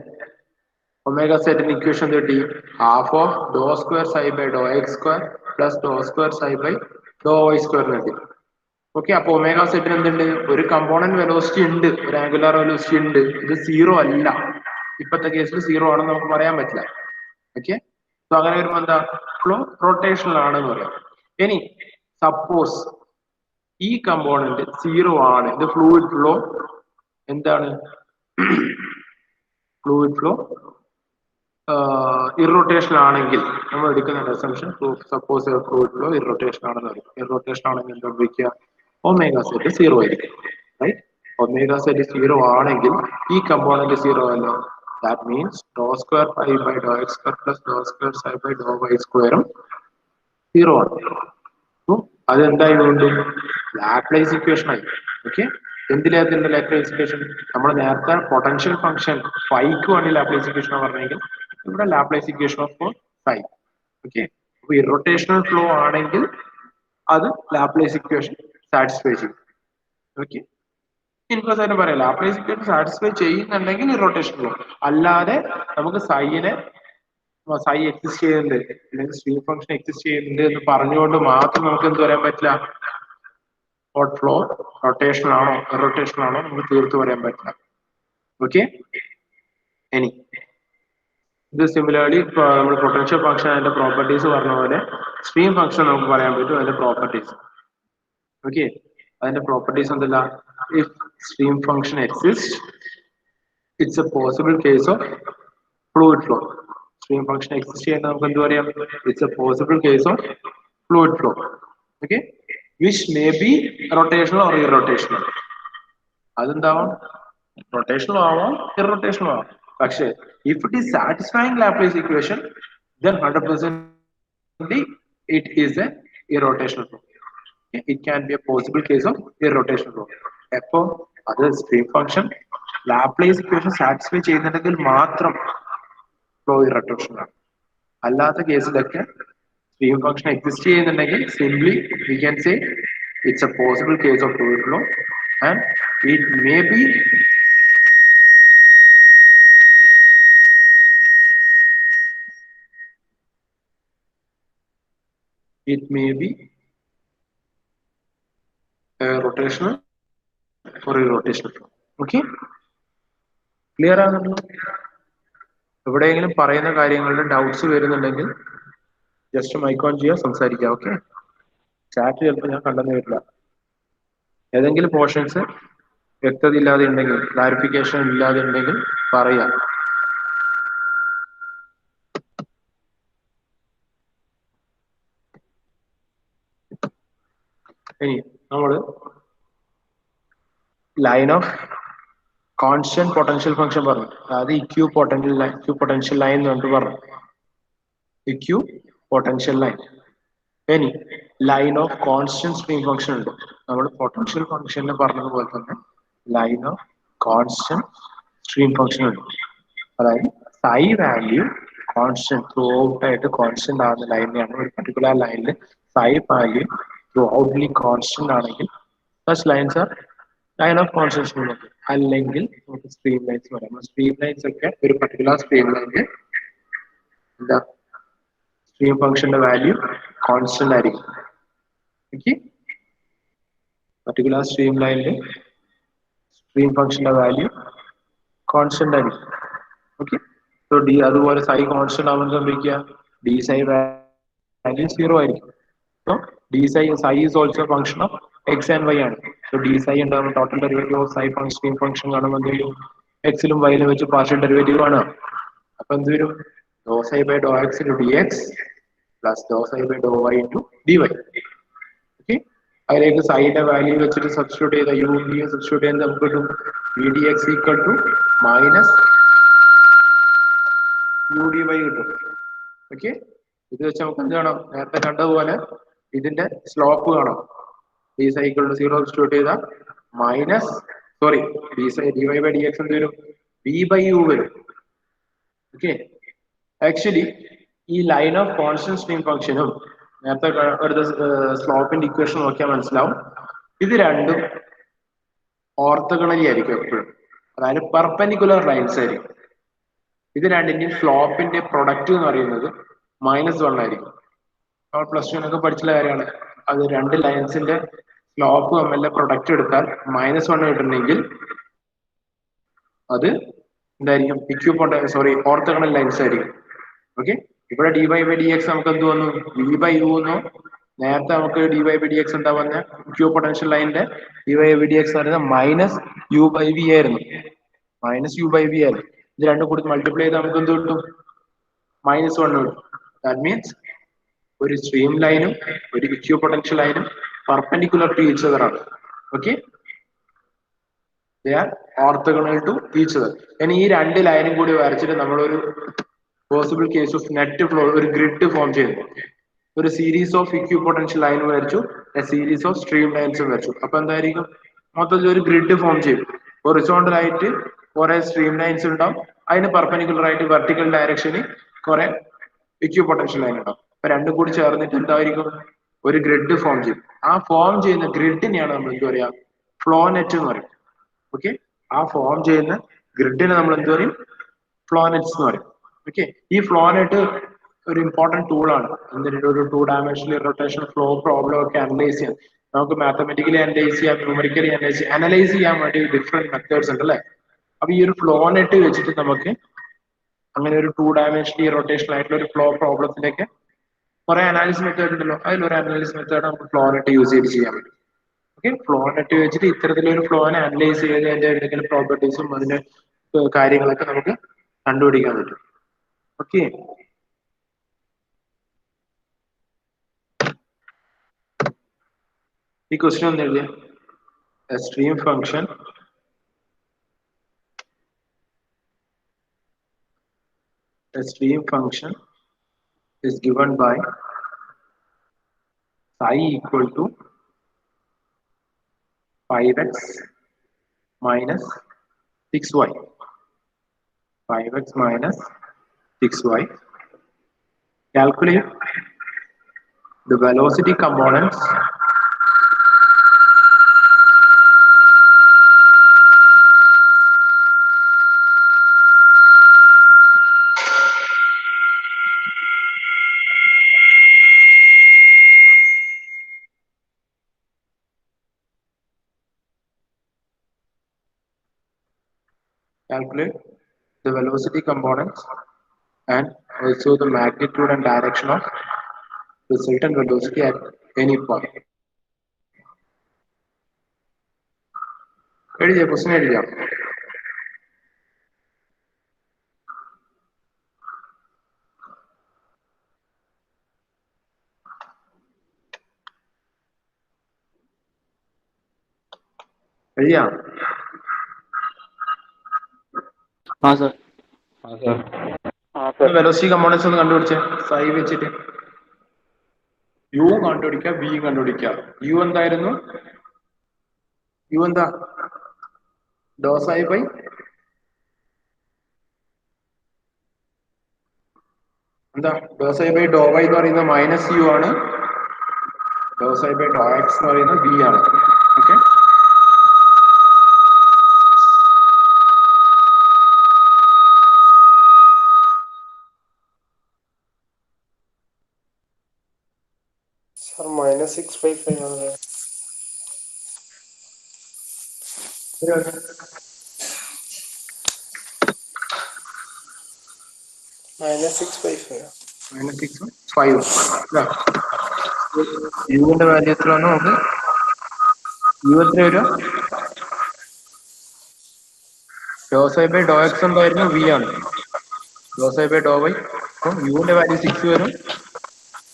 omega set in equation കിട്ടി half of dou square psi by dou x square plus dou square psi by dou y square കിട്ടി. ഓക്കെ, അപ്പൊ ഒമേഗ സെറ്റിന് എന്തുണ്ട്, ഒരു കമ്പോണന്റ് വെലോസിറ്റി ഉണ്ട്, ഒരു ആംഗുലാർ വെലോസിറ്റി ഉണ്ട്. ഇത് 0 അല്ല, ഇപ്പത്തെ കേസിൽ 0 ആണെന്ന് നമുക്ക് പറയാൻ പറ്റില്ല. ഓക്കെ, സോ അങ്ങനെ വരുമ്പോ എന്താ ഫ്ലോ റൊട്ടേഷണൽ ആണെന്ന് പറയാം. ഇനി സപ്പോസ് ഈ കമ്പോണന്റ് 0 ആണ്, ഇത് ഫ്ലൂയിഡ് ഫ്ലോ എന്താണ് ഫ്ലൂയിഡ് ഫ്ലോ ഇറൊട്ടേഷൻ ആണെങ്കിൽ നമ്മൾ എടുക്കുന്ന അസംപ്ഷൻ സപ്പോസ് ഫ്ലൂയിഡ് ഫ്ലോ ഇറൊട്ടേഷൻ ആണെന്ന് പറയും. ഇറൊട്ടേഷൻ ആണെങ്കിൽ എന്താ വിളിക്കുക, ഒമേഗ സെറ്റ് 0 ആയിരിക്കും, റൈറ്റ്. ഒമേഗ സെറ്റ് 0 ആണെങ്കിൽ ഈ കമ്പോണന്റ് 0 അല്ലോ, that means doh square pi by Dr x square plus doh square psi by Dr y സ്ക്വയറും 0 ആണ്. അതെന്തായി വീണ്ടും ലാപ്ലേസ് ഇക്വേഷൻ ആയി. ഓക്കെ, എന്തിനകത്തുണ്ട് ലാപ്ലേസ് ഇക്വേഷൻ, നമ്മൾ നേരത്തെ പൊട്ടൻഷ്യൽ ഫംഗ്ഷൻ ഫൈക്ക് വേണ്ടി ലാപ്ലേസ് ഇക്വേഷൻ പറഞ്ഞെങ്കിൽ ഇവിടെ Laplace equation of phi. Okay, അപ്പൊ ഇറൊട്ടേഷണൽ ഫ്ലോ ആണെങ്കിൽ അത് ലാപ്ലേസ് ഇക്വേഷൻ സാറ്റിസ്ഫൈ ചെയ്യും. ഓക്കെ, ഇൻകേസ് ആയിട്ട് പറയാം ലാപ്ലേസ് ഇക്വേഷൻ സാറ്റിസ്ഫൈ ചെയ്യുന്നുണ്ടെങ്കിൽ ഇറൊട്ടേഷൻ ഫ്ലോ, അല്ലാതെ നമുക്ക് സൈ എക്സിസ്റ്റ് ചെയ്യുന്നുണ്ട് അല്ലെങ്കിൽ സ്ട്രീം ഫംഗ്ഷൻ എക്സിസ്റ്റ് ചെയ്യുന്നുണ്ട് എന്ന് പറഞ്ഞുകൊണ്ട് മാത്രം നമുക്ക് എന്ത് പറയാൻ പറ്റില്ല, ഹോട്ട് ഫ്ലോ റൊട്ടേഷണൽ ആണോ ഇറൊട്ടേഷണൽ ആണോ നമുക്ക് തീർത്ത് പറയാൻ പറ്റില്ല. ഓക്കെ, ഇനി ഇത് സിമിലർലി നമ്മൾ പൊട്ടൻഷ്യൽ ഫംഗ്ഷൻ അതിന്റെ പ്രോപ്പർട്ടീസ് പറഞ്ഞ പോലെ സ്ട്രീം ഫംഗ്ഷൻ നമുക്ക് പറയാൻ പറ്റും അതിന്റെ പ്രോപ്പർട്ടീസ്. ഓക്കെ, അതിന്റെ പ്രോപ്പർട്ടീസ് എന്തല്ല, if stream function exist it's a possible case of fluid flow. Stream function exist ചെയ്യുന്ന നമുക്ക് എന്ത് പറയാം, it's a possible case of fluid flow. Okay, which may be rotational or irrotational. അതെന്താവാം, rotational ആവാം irrotational ആവാം. പക്ഷേ if it is satisfying Laplace equation then 100% it is a irrotational flow. Okay? It can be a possible case of irrotational flow. അപ്പോൾ അത് stream function Laplace equation satisfy ചെയ്യുന്നുണ്ടെങ്കിൽ മാത്രം flow irrotational ആണ്. അല്ലാത്ത കേസിലൊക്കെ stream function exist ചെയ്യുന്നുണ്ടെങ്കിൽ simply we can say it's a possible case of fluid flow and it may be rotational or irrotational flow. Okay, clear ആണല്ലോ. എവിടെയെങ്കിലും പറയുന്ന കാര്യങ്ങളുടെ doubts വരുന്നുണ്ടെങ്കിൽ ജസ്റ്റ് മൈക്ക് ഓൺ ചെയ്യുക, സംസാരിക്കാം. ഓക്കെ. ചാറ്റ് ചിലപ്പോൾ ഞാൻ കണ്ടെന്ന് വരില്ല. ഏതെങ്കിലും പോർഷൻസ് വ്യക്തത ഇല്ലാതെ ഉണ്ടെങ്കിൽ, ക്ലാരിഫിക്കേഷൻ ഇല്ലാതെ ഉണ്ടെങ്കിൽ പറയാം. ഇനി നമ്മൾ line of constant potential function പറഞ്ഞു. അതായത് ഇക്യൂ പൊട്ടൻഷ്യൽ ലൈൻ എന്ന് പറഞ്ഞിട്ട് പറഞ്ഞു. Equipotential line. ഇനി line of constant stream function ഉണ്ട്. നമ്മൾ പൊട്ടൻഷ്യൽ ഫംഗ്ഷനിൽ പറഞ്ഞതുപോലെ തന്നെ line of constant stream function ഉണ്ട്. അതായത് psi value constant throughout ആയിട്ട് കോൺസ്റ്റന്റ് ആവുന്ന ലൈനിനെയാണ് ഒരു പർട്ടിക്കുലർ ലൈനിൽ psi value throughoutly constant ആണെങ്കിൽ such lines are line of constant stream function. അല്ലെങ്കിൽ നമുക്ക് സ്ട്രീം ലൈൻസ് പറയാം. സ്ട്രീം ലൈൻസ് ഒക്കെ ഒരു പർട്ടിക്കുലർ സ്ട്രീം ലൈനിൽ എന്താ സ്ട്രീം ഫംഗ്ഷന്റെ വാല്യൂ കോൺസ്റ്റന്റ് ആയിരിക്കും. ഓക്കെ, പർട്ടിക്കുലർ സ്ട്രീം ലൈനിൽ സ്ട്രീം ഫംഗ്ഷന്റെ വാല്യൂ കോൺസ്റ്റന്റ് ആയിരിക്കും. ഓക്കെ, സോ ഡി അതുപോലെ സൈ കോൺസ്റ്റന്റ് ആവുമ്പോൾ സംഭവിക്കുക ഡി സൈ വാല്യൂ 0 ആയിരിക്കും. So d psi is also function of x and y ആണ്. സോ ഡി സൈ ഉണ്ടാകുമ്പോൾ total derivative of psi stream function കാണുമ്പോൾ എന്തെങ്കിലും എക്സിലും വൈയിലും വെച്ച് പാർഷ്യൽ ഡെറിവേറ്റീവ് ആണ്. അപ്പൊ എന്ത് വരും? Doh psi by Dr x into d x plus doh psi by Dr y into d y. Okay, അതിലേക്ക് സൈന്റെ വാല്യൂ വെച്ചിട്ട് സബ്സ്റ്റിറ്റ്യൂട്ട് ചെയ്ത യു ഡി സബ്സ്റ്റിറ്റ്യൂട്ട് ചെയ്യുന്നത് നമുക്ക് കിട്ടും v d x equal to minus u d y കിട്ടും. Okay, ഇത് വെച്ച് നമുക്ക് എന്ത് കാണാം? നേരത്തെ കണ്ടതുപോലെ ഇതിന്റെ സ്ലോപ്പ് കാണാം. ഡി സൈക്കിൾ 0 സബ്സ്റ്റിറ്റ്യൂട്ട് ചെയ്ത minus d y by d x എന്ത് വരും? ബി ബൈ യു വരും. ഓക്കെ, ആക്ച്വലി ഈ ലൈൻ ഓഫ് കോൺസ്റ്റന്റ് സ്ട്രീം ഫംഗ്ഷനും നേരത്തെ ഒരു സ്ലോപ്പിന്റെ ഇക്വേഷൻ നോക്കിയാൽ മനസ്സിലാവും. ഇത് രണ്ടും ഓർത്തോഗണലി ആയിരിക്കും എപ്പോഴും. അതായത് പെർപെൻഡിക്കുലർ ലൈൻസ് ആയിരിക്കും. ഇത് രണ്ടിന്റെയും സ്ലോപ്പിന്റെ പ്രൊഡക്റ്റ് എന്ന് പറയുന്നത് -1 ആയിരിക്കും. നമ്മൾ പ്ലസ് 2 പഠിച്ചുള്ള കാര്യമാണ്. അത് രണ്ട് ലൈൻസിന്റെ സ്ലോപ്പ് തമ്മിലെ പ്രൊഡക്റ്റ് എടുത്താൽ -1 കിട്ടണമെങ്കിൽ അത് എന്തായിരിക്കും? ഓർത്തോഗണൽ ലൈൻസ് ആയിരിക്കും. ഓക്കെ, ഇവിടെ d y by d x നമുക്ക് എന്ത് വന്നു? വി ബൈ യു വന്നു. നേരത്തെ നമുക്ക് d y by d x എന്താ വന്നത്? ക്യൂ പൊട്ടൻഷ്യൽ ലൈനിന്റെ d y by d x പറയുന്നത് മൈനസ് യു ബൈ വി ആയിരുന്നു. ഇത് രണ്ടും കൂടി മൾട്ടിപ്ലൈ ചെയ്ത് നമുക്ക് എന്ത് കിട്ടും? -1 കിട്ടും. ദാറ്റ് മീൻസ് ഒരു സ്ട്രീം ലൈനും ഒരു ഇക്യൂ പൊട്ടൻഷ്യൽ ലൈനും പെർപെൻഡിക്കുലർ ടു ഈച്ച് അതർ ആണ്. Okay, they are orthogonal to each other. ഇനി ഈ രണ്ട് ലൈനും കൂടി വരച്ചിട്ട് നമ്മളൊരു possible case of net flow ഒരു ഗ്രിഡ് ഫോം ചെയ്യുന്നു. ഒരു series of equipotential line വരച്ചു, സീരീസ് ഓഫ് സ്ട്രീം ലൈൻസും വരച്ചു. അപ്പൊ എന്തായിരിക്കും? മൊത്തത്തിൽ ഒരു ഗ്രിഡ് ഫോം ചെയ്യും. ഹൊറിസോണ്ടൽ ആയിട്ട് കുറെ സ്ട്രീം ലൈൻസ് ഉണ്ടാവും, അതിന് പെർപെൻഡിക്കുലർ ആയിട്ട് വെർട്ടിക്കൽ ഡയറക്ഷനിൽ കുറെ ഇക്യൂ പൊട്ടൻഷ്യൽ ലൈൻ ഉണ്ടാവും. അപ്പൊ രണ്ടും കൂടി ചേർന്നിട്ട് എന്തായിരിക്കും? ഒരു ഗ്രിഡ് ഫോം ചെയ്യും. ആ ഫോം ചെയ്യുന്ന ഗ്രിഡിനെയാണ് നമ്മൾ എന്താ പറയാ? ഫ്ലോ നെറ്റ് എന്ന് പറയും. ഓക്കെ, ആ ഫോം ചെയ്യുന്ന ഗ്രിഡിനെ നമ്മൾ എന്ത് പറയും? ഫ്ലോ നെറ്റ്സ് എന്ന് പറയും. ഓക്കെ, ഈ ഫ്ലോ നെറ്റ് ഒരു ഇമ്പോർട്ടന്റ് ടൂളാണ്. എന്തിനാ? ഒരു 2 ഡയമെൻഷണൽ റൊട്ടേഷൻ ഫ്ലോ പ്രോബ്ലം ഒക്കെ അനലൈസ് ചെയ്യാൻ, നമുക്ക് മാത്തമെറ്റിക്കലി അനലൈസ് ചെയ്യാം, ന്യൂമറിക്കലി അനലൈസ് ചെയ്യാൻ വേണ്ടി ഡിഫറെന്റ് മെത്തേഡ്സ് ഉണ്ട് അല്ലേ? അപ്പൊ ഈ ഒരു ഫ്ലോ നെറ്റ് വെച്ചിട്ട് നമുക്ക് അങ്ങനെ ഒരു 2 ഡയമെൻഷണൽ റൊട്ടേഷൻ ആയിട്ടുള്ള ഒരു ഫ്ലോ പ്രോബ്ലത്തിലേക്ക് കുറെ അനാലിസിസ് മെത്തേഡ് ഉണ്ടല്ലോ, അതിലൊരു അനാലിസിസ് മെത്തേഡ് നമുക്ക് ഫ്ലോ നെറ്റ് യൂസ് ചെയ്ത് ചെയ്യാൻ പറ്റും. ഓക്കെ, ഫ്ലോ നെറ്റ് വെച്ചിട്ട് ഇത്തരത്തിലൊരു ഫ്ലോനെ അനലൈസ് ചെയ്ത് അതിന്റെ എന്തെങ്കിലും പ്രോപ്പർട്ടീസും അതിന്റെ കാര്യങ്ങളൊക്കെ നമുക്ക് കണ്ടുപിടിക്കാൻ പറ്റും. ഓക്കെ, ഈ ക്വസ്റ്റ്യൻ ഒന്ന് എഴുതിയ stream function is given by psi equal to 5x minus 6y. 5x minus 6y. Calculate the velocity components and also the magnitude and direction of resultant velocity at any point. എഴുതിയ question എഴുതിയാ? എഴുതിയാ? Velocity components ഒന്ന് കണ്ടുപിടിച്ചേ സൈ വെച്ചിട്ട്. U കണ്ടുപിടിക്കുക, B കണ്ടുപിടിക്കുക. U എന്തായിരുന്നു? U എന്താ? Doh psi by എന്താ? Doh psi by Dr y എന്ന് പറയുന്നത് മൈനസ് യു ആണ്. Doh psi by Dr x എന്ന് പറയുന്നത് ബി ആണ്. ഓക്കെ, -6/5 ആണ്. -6/5. -6/5. യുവിന്റെ വാല്യൂ എത്ര വന്നു നമുക്ക്? യു എത്ര വരും? Doh psi by Dr x എന്തായിരുന്നു? വി ആണ്. Doh psi by Dr y. അപ്പം യുവിന്റെ വാല്യൂ 6 വരും,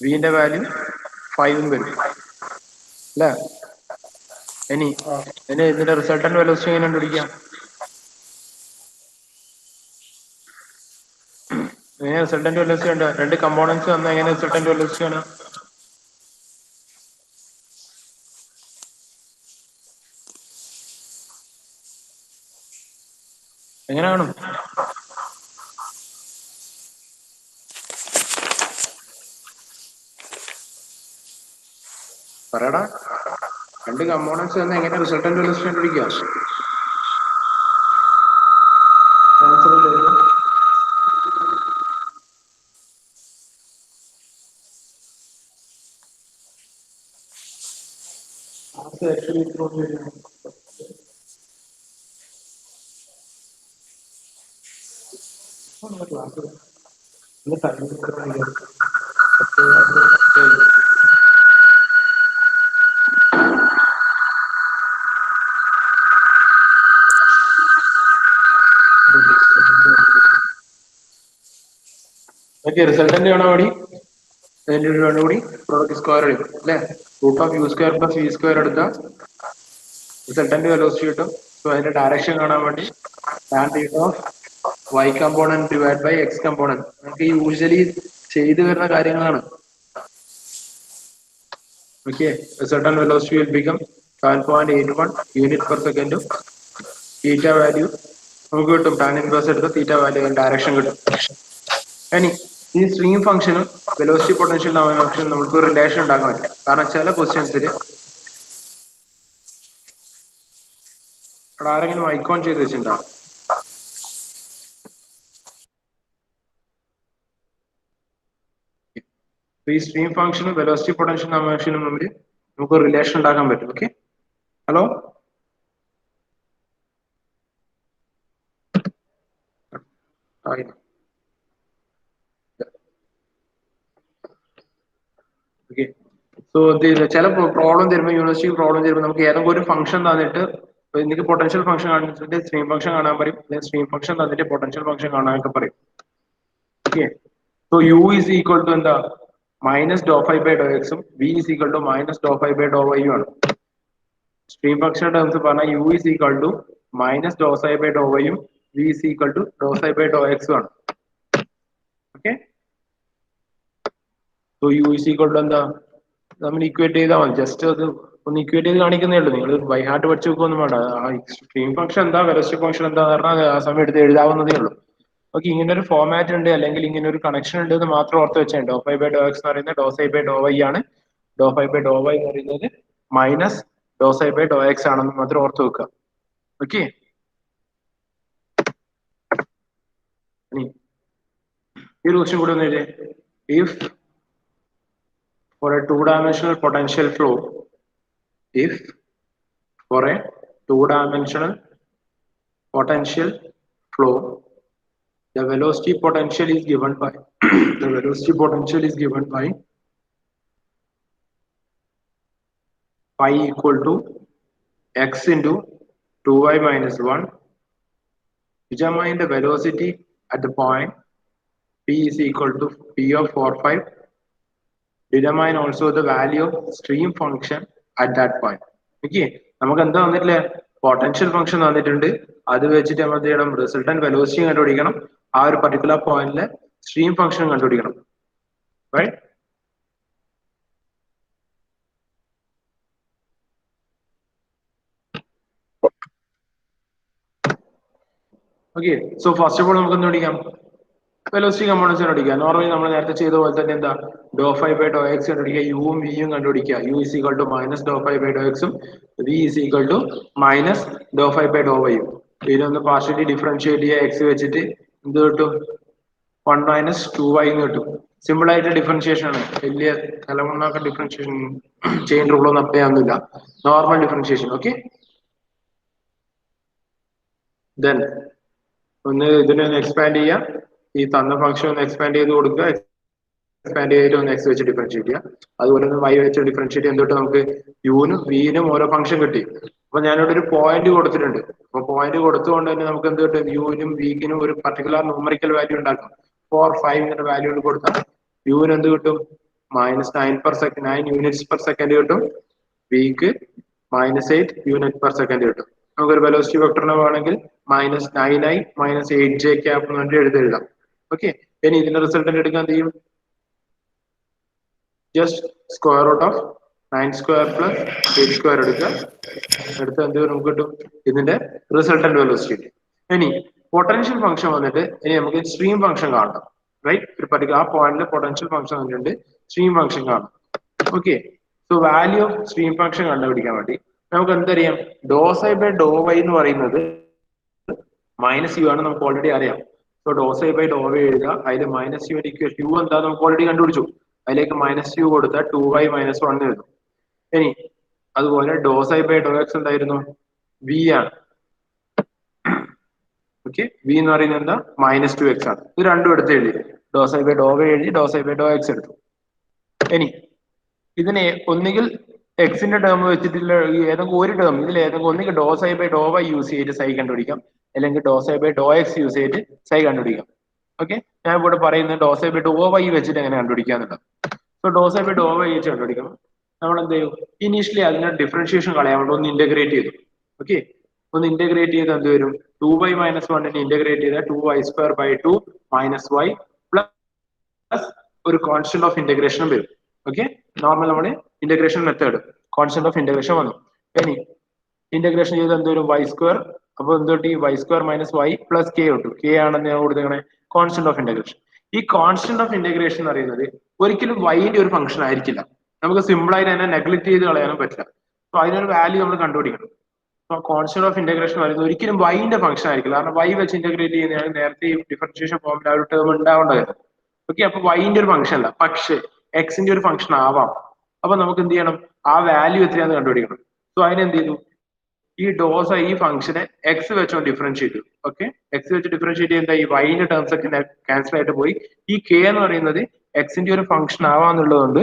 വിന്റെ വാല്യൂ 5 വരും അല്ലേ? ഇനി ഇതിന്റെ റിസൾട്ടന്റ് വെലോസിറ്റി എങ്ങനെ കണ്ടുപിടിക്കാം? എങ്ങനെ റിസൾട്ടന്റ് വെലോസിറ്റി ഉണ്ട്? രണ്ട് കമ്പോണൻസ് തന്നാൽ എങ്ങനെ റിസൾട്ടന്റ് വെലോസിറ്റി ആണ്? എങ്ങനെ കാണും? പറയടാ. രണ്ട് കമ്പോണൻസ് തന്നാൽ എങ്ങനെ റിസൾട്ടന്റ് വെലോസിറ്റി കണ്ടുപിടിക്കാം? റിസൾട്ടന്റ് കാണാൻ വേണ്ടി അതിന്റെ ഒരു രണ്ടും കൂടി പ്രോഡക്റ്റ് സ്ക്വയർ എടുക്കും അല്ലെ? Root of U square plus V square എടുത്താൽ റിസൾട്ടന്റ് വെലോസിറ്റി കിട്ടും. സോ അതിന്റെ ഡയറക്ഷൻ കാണാൻ വേണ്ടി tan theta of y component divided by x component നമുക്ക് യൂഷ്വലി ചെയ്തു വരുന്ന കാര്യങ്ങളാണ്. Okay, resultant velocity will become 7.81 unit per second. Theta value നമുക്ക് കിട്ടും. ടാൻ ഇൻവേഴ്സ് എടുത്ത് തീറ്റ വാല്യൂ ഡയറക്ഷൻ കിട്ടും. ഇനി ഈ സ്ട്രീം ഫംഗ്ഷനും വെലോസിറ്റി പൊട്ടൻഷ്യൽ ഫംഗ്ഷനും നമുക്ക് റിലേഷൻ ഉണ്ടാക്കാൻ പറ്റും. കാരണം ചില ക്വസ്റ്റ്യൻസിൽ അവിടെ ആരെങ്കിലും ഐക്കോൺ ചെയ്ത് വെച്ചിട്ടുണ്ടാവും. ഈ സ്ട്രീം ഫംഗ്ഷനും വെലോസിറ്റി പൊട്ടൻഷ്യൽ ഫംഗ്ഷനും തമ്മിൽ നമുക്ക് റിലേഷൻ ഉണ്ടാക്കാൻ പറ്റും. Okay, hello okay. സോ ചില പ്രോബ്ലം തരുമ്പോൾ യൂണിവേഴ്സിറ്റി പ്രോബ്ലം തരുമ്പോൾ നമുക്ക് ഏതെങ്കിലും ഒരു ഫംഗ്ഷൻ തന്നിട്ട് എനിക്ക് പൊട്ടൻഷ്യൽ ഫംഗ്ഷൻ കാണിച്ചിട്ട് സ്ട്രീം ഫംഗ്ഷൻ കാണാൻ പറയും, അല്ലെങ്കിൽ സ്ട്രീം ഫംഗ്ഷൻ തന്നിട്ട് പൊട്ടൻഷ്യൽ ഫംഗ്ഷൻ കാണാനൊക്കെ പറയും. Okay, so u is equal to എന്താ? Minus doh phi by doh എക്സും v is equal to minus doh phi by doh വൈയും ആണ്. സ്ട്രീം ഫംഗ്ഷൻ ടേംസ് പറഞ്ഞാൽ u is equal to minus doh psi by doh വൈയും v is equal to doh psi by doh എക്സും ആണ്. Okay, so u is equal to എന്താ? നമ്മൾ equate ചെയ്താൽ മതി. ജസ്റ്റ് അത് ഒന്ന് ഇക്വേറ്റ് ചെയ്ത് കാണിക്കുന്നേ ഉള്ളൂ. നിങ്ങൾ ബൈ ഹാർട്ട് പഠിച്ചു വെക്കൊന്നും വേണ്ട. ആ സ്ട്രീം ഫംഗ്ഷൻ എന്താ, വെലോസിറ്റി ഫംഗ്ഷൻ എന്താ പറഞ്ഞാൽ ആ സമയം എടുത്ത് എഴുതാവുന്നതേ ഉള്ളൂ. ഓക്കെ, ഇങ്ങനെ ഒരു ഫോമാറ്റ് ഉണ്ട് അല്ലെങ്കിൽ ഇങ്ങനെ ഒരു കണക്ഷൻ ഉണ്ട് എന്ന് മാത്രം ഓർത്ത് വെച്ചാൽ doh phi by Dr x എന്ന് പറയുന്നത് doh psi by Dr y ആണ്. ഡോ ഫൈ ബൈ ഡോ വൈ എന്ന് പറയുന്നത് minus doh psi by Dr x ആണെന്ന് മാത്രം ഓർത്ത് വെക്കുക. ഓക്കെ, ഈ ഒരു ക്വസ്റ്റ്യൻ കൂടി ഒന്ന് എഴുതിയേ. If for a two-dimensional potential flow, if for a two-dimensional potential flow, the velocity potential is given by the velocity potential is given by phi equal to x into 2y minus 1. Determine the velocity at the point p is equal to p of 4, 5. Determine also the value of stream function at that point. Okay, നമുക്ക് എന്താ തന്നിട്ടില്ലേ? Potential function തന്നിട്ടുണ്ട്. അത് വെച്ചിട്ട് നമ്മൾ എന്ത് ചെയ്യണം? Resultant velocity കണ്ടുപിടിക്കണം. ആ ഒരു പർട്ടിക്കുലർ പോയിന്റിലെ സ്ട്രീം ഫംഗ്ഷൻ കണ്ടുപിടിക്കണം. Right? Okay, so first of all നമുക്ക് എന്ത് പഠിക്കാം? വെലോസിറ്റി കമ്പോണൻസ് കണ്ടുപിടിക്കുക. നോർമലി നമ്മൾ നേരത്തെ ചെയ്ത പോലെ തന്നെ എന്താ doh phi by Dr x കണ്ടുപിടിക്കുക, യുവും വിയും കണ്ടുപിടിക്കുക. U is equal to minus doh phi by doh എക്സും v is equal to minus doh phi by doh വൈയും. ഇതിനൊന്ന് പാർഷ്യലി ഡിഫറൻഷിയേറ്റ് ചെയ്യുക, എക്സ് വെച്ചിട്ട് എന്ത് കിട്ടും? 1 മൈനസ് 2y എന്ന് കിട്ടും. സിമ്പിൾ ആയിട്ട് ഡിഫറൻഷിയേഷൻ ആണ്, വലിയ തലമുണ്ടാക്ക ഡിഫറൻഷിയേഷൻ ചെയിൻ റൂൾ ഒന്നും അപ്ലൈ ആവുന്നില്ല, നോർമൽ ഡിഫറൻഷിയേഷൻ. ഓക്കെ, ദെൻ ഒന്ന് ഇതിനെ എക്സ്പാൻഡ് ചെയ്യുക, ഈ തന്ന ഫംഗ്ഷൻ ഒന്ന് എക്സ്പാൻഡ് ചെയ്ത് കൊടുക്കുക, എക്സ്പാൻഡ് ചെയ്തിട്ട് ഒന്ന് എക്സ് വെച്ച് ഡിഫറൻഷിയേറ്റ് ചെയ്യുക. അതുപോലെ തന്നെ വൈ വെച്ച് ഡിഫറൻഷിയേറ്റ് ചെയ്തിട്ട് നമുക്ക് യുനും വിനും ഓരോ ഫംഗ്ഷൻ കിട്ടി. അപ്പൊ ഞാനിവിടെ ഒരു പോയിന്റ് കൊടുത്തിട്ടുണ്ട്. അപ്പൊ പോയിന്റ് കൊടുത്തുകൊണ്ട് തന്നെ നമുക്ക് എന്ത് കിട്ടും? യുവിനും വിക്കിനും ഒരു പർട്ടിക്കുലർ ന്യൂമറിക്കൽ വാല്യൂ ഉണ്ടാക്കും. 4, 5 എന്ന വാല്യൂ കൊടുത്താൽ യുവിന് എന്ത് കിട്ടും? -9 യൂണിറ്റ്സ് പെർ സെക്കൻഡ് കിട്ടും. വിക്ക് -8 യൂണിറ്റ് പെർ സെക്കൻഡ് കിട്ടും. നമുക്കൊരു വെലോസിറ്റി വെക്ടറിനെ വേണമെങ്കിൽ -9i -8j ക്യാപ് എന്ന് പറഞ്ഞിട്ട് എഴുതാം. ഓക്കെ, ഇനി ഇതിന്റെ റിസൾട്ടന്റ് എടുക്കാൻ എന്ത് ചെയ്യും? Just square root of 9 square plus 8 square എടുക്കുക. എടുത്ത് എന്ത് നമുക്ക് കിട്ടും? ഇതിന്റെ റിസൾട്ടന്റ് വെലോസിറ്റി. ഇനി പൊട്ടൻഷ്യൽ ഫംഗ്ഷൻ വന്നിട്ട് ഇനി നമുക്ക് സ്ട്രീം ഫംഗ്ഷൻ കാണണം. റൈറ്റ്, ഒരു പർട്ടിക്കുലർ ആ പോയിന്റിൽ പൊട്ടൻഷ്യൽ ഫംഗ്ഷൻ വന്നിട്ടുണ്ട്, സ്ട്രീം ഫംഗ്ഷൻ കാണണം. Okay, so value of stream function കണ്ടുപിടിക്കാൻ വേണ്ടി നമുക്ക് എന്തറിയാം? ഡോ സൈ ബൈ ഡോ വൈ എന്ന് പറയുന്നത് മൈനസ് യു ആണ്, നമുക്ക് ഓൾറെഡി അറിയാം. So doh psi by Dr y എഴുതുക, അതിൽ മൈനസ് യു ഇക്വേഷൻ യു എന്താ നമുക്ക് ഓൾറെഡി കണ്ടുപിടിച്ചു, അതിലേക്ക് മൈനസ് യു കൊടുത്താൽ 2y - 1 എഴുതും. ഇനി അതുപോലെ ഡോ സൈ ബൈ ഡോ എക്സ് എന്തായിരുന്നു? വി ആണ്. ഓക്കെ, വി എന്ന് പറയുന്നത് എന്താ? -2x ആണ്. ഇത് രണ്ടും എടുത്ത് എഴുതി, ഡോ സൈ ബൈ ഡോ വൈ എഴുതി, ഡോ സൈ ബൈ ഡോ എക്സ് എടുത്തു. ഇനി ഇതിനെ ഒന്നുകിൽ എക്സിന്റെ ടേം വെച്ചിട്ടുള്ള ഏതെങ്കിലും ഒരു ടേം, ഇതിൽ ഏതെങ്കിലും ഒന്നുകിൽ doh psi by Dr y use ചെയ്തിട്ട് സൈ കണ്ടുപിടിക്കാം, അല്ലെങ്കിൽ doh psi by Dr x use ചെയ്തിട്ട് സൈ കണ്ടുപിടിക്കാം. ഓക്കെ, ഞാൻ ഇവിടെ പറയുന്നത് doh psi by Dr y വെച്ചിട്ട് എങ്ങനെ കണ്ടുപിടിക്കാന്നുള്ളത്. So doh psi by Dr y വെച്ച് കണ്ടുപിടിക്കണം. നമ്മൾ എന്ത് ചെയ്യും? ഇനീഷ്യലി അതിനെ ഡിഫറൻഷിയേഷൻ കളയാൻ വേണ്ടി ഒന്ന് ഇന്റഗ്രേറ്റ് ചെയ്തു. ഓക്കെ, ഒന്ന് ഇന്റഗ്രേറ്റ് ചെയ്ത് എന്ത് വരും? 2y - 1 ഇന്റഗ്രേറ്റ് ചെയ്താൽ 2y² - 2 y പ്ലസ് ഒരു കോൺസ്റ്റന്റ് ഓഫ് ഇന്റഗ്രേഷനും വരും. ഓക്കെ, നോർമൽ നമ്മുടെ integration method constant of integration വന്നു. ഇനി ഇന്റഗ്രേഷൻ ചെയ്ത് എന്ത് വരും? y². അപ്പൊ എന്ത് കിട്ടി? y² - y പ്ലസ് k കിട്ടും. k ആണെന്ന് ഞാൻ കൊടുത്തേക്കണേ കോൺസ്റ്റന്റ് ഓഫ് ഇന്റഗ്രേഷൻ. ഈ കോൺസ്റ്റന്റ് ഓഫ് ഇന്റഗ്രേഷൻ എന്ന് പറയുന്നത് ഒരിക്കലും y-ന്റെ ഒരു ഫംഗ്ഷൻ ആയിരിക്കില്ല. നമുക്ക് സിമ്പിൾ ആയിട്ട് തന്നെ നെഗ്ലക്ട് ചെയ്ത് കളയാനും പറ്റില്ല. സോ അതിനൊരു വാല്യൂ നമ്മൾ കണ്ടുപിടിക്കണം. കോൺസ്റ്റന്റ് ഓഫ് ഇന്റഗ്രേഷൻ പറയുന്നത് ഒരിക്കലും y-ന്റെ ഫംഗ്ഷൻ ആയിരിക്കില്ല. കാരണം y വെച്ച് ഇന്റഗ്രേറ്റ് ചെയ്യുന്ന നേരത്തെ ഡിഫറൻഷിയേഷൻ ഫോമിൽ ആ ഒരു ടേം ഉണ്ടാവേണ്ടതായിരുന്നു. ഓക്കെ, അപ്പൊ y-ന്റെ ഒരു ഫംഗ്ഷൻ അല്ല, പക്ഷേ x-ന്റെ ഒരു ഫംഗ്ഷൻ ആവാം. അപ്പൊ നമുക്ക് എന്ത് ചെയ്യണം? ആ വാല്യൂ എത്രയാണെന്ന് കണ്ടുപിടിക്കണം. സോ അതിനെന്ത് ചെയ്തു? ഈ ഡോസ് ഈ ഫംഗ്ഷനെ എക്സ് വെച്ചോണ്ട് ഡിഫറൻഷിയേറ്റ് ചെയ്തു. ഓക്കെ, എക്സ് വെച്ച് ഡിഫറൻഷിയേറ്റ് ചെയ്യുന്ന ഈ y-ന്റെ ടേംസ് ഒക്കെ ക്യാൻസൽ ആയിട്ട് പോയി. ഈ k എന്ന് പറയുന്നത് x-ന്റെ ഒരു ഫംഗ്ഷൻ ആവാന്നുള്ളതുകൊണ്ട്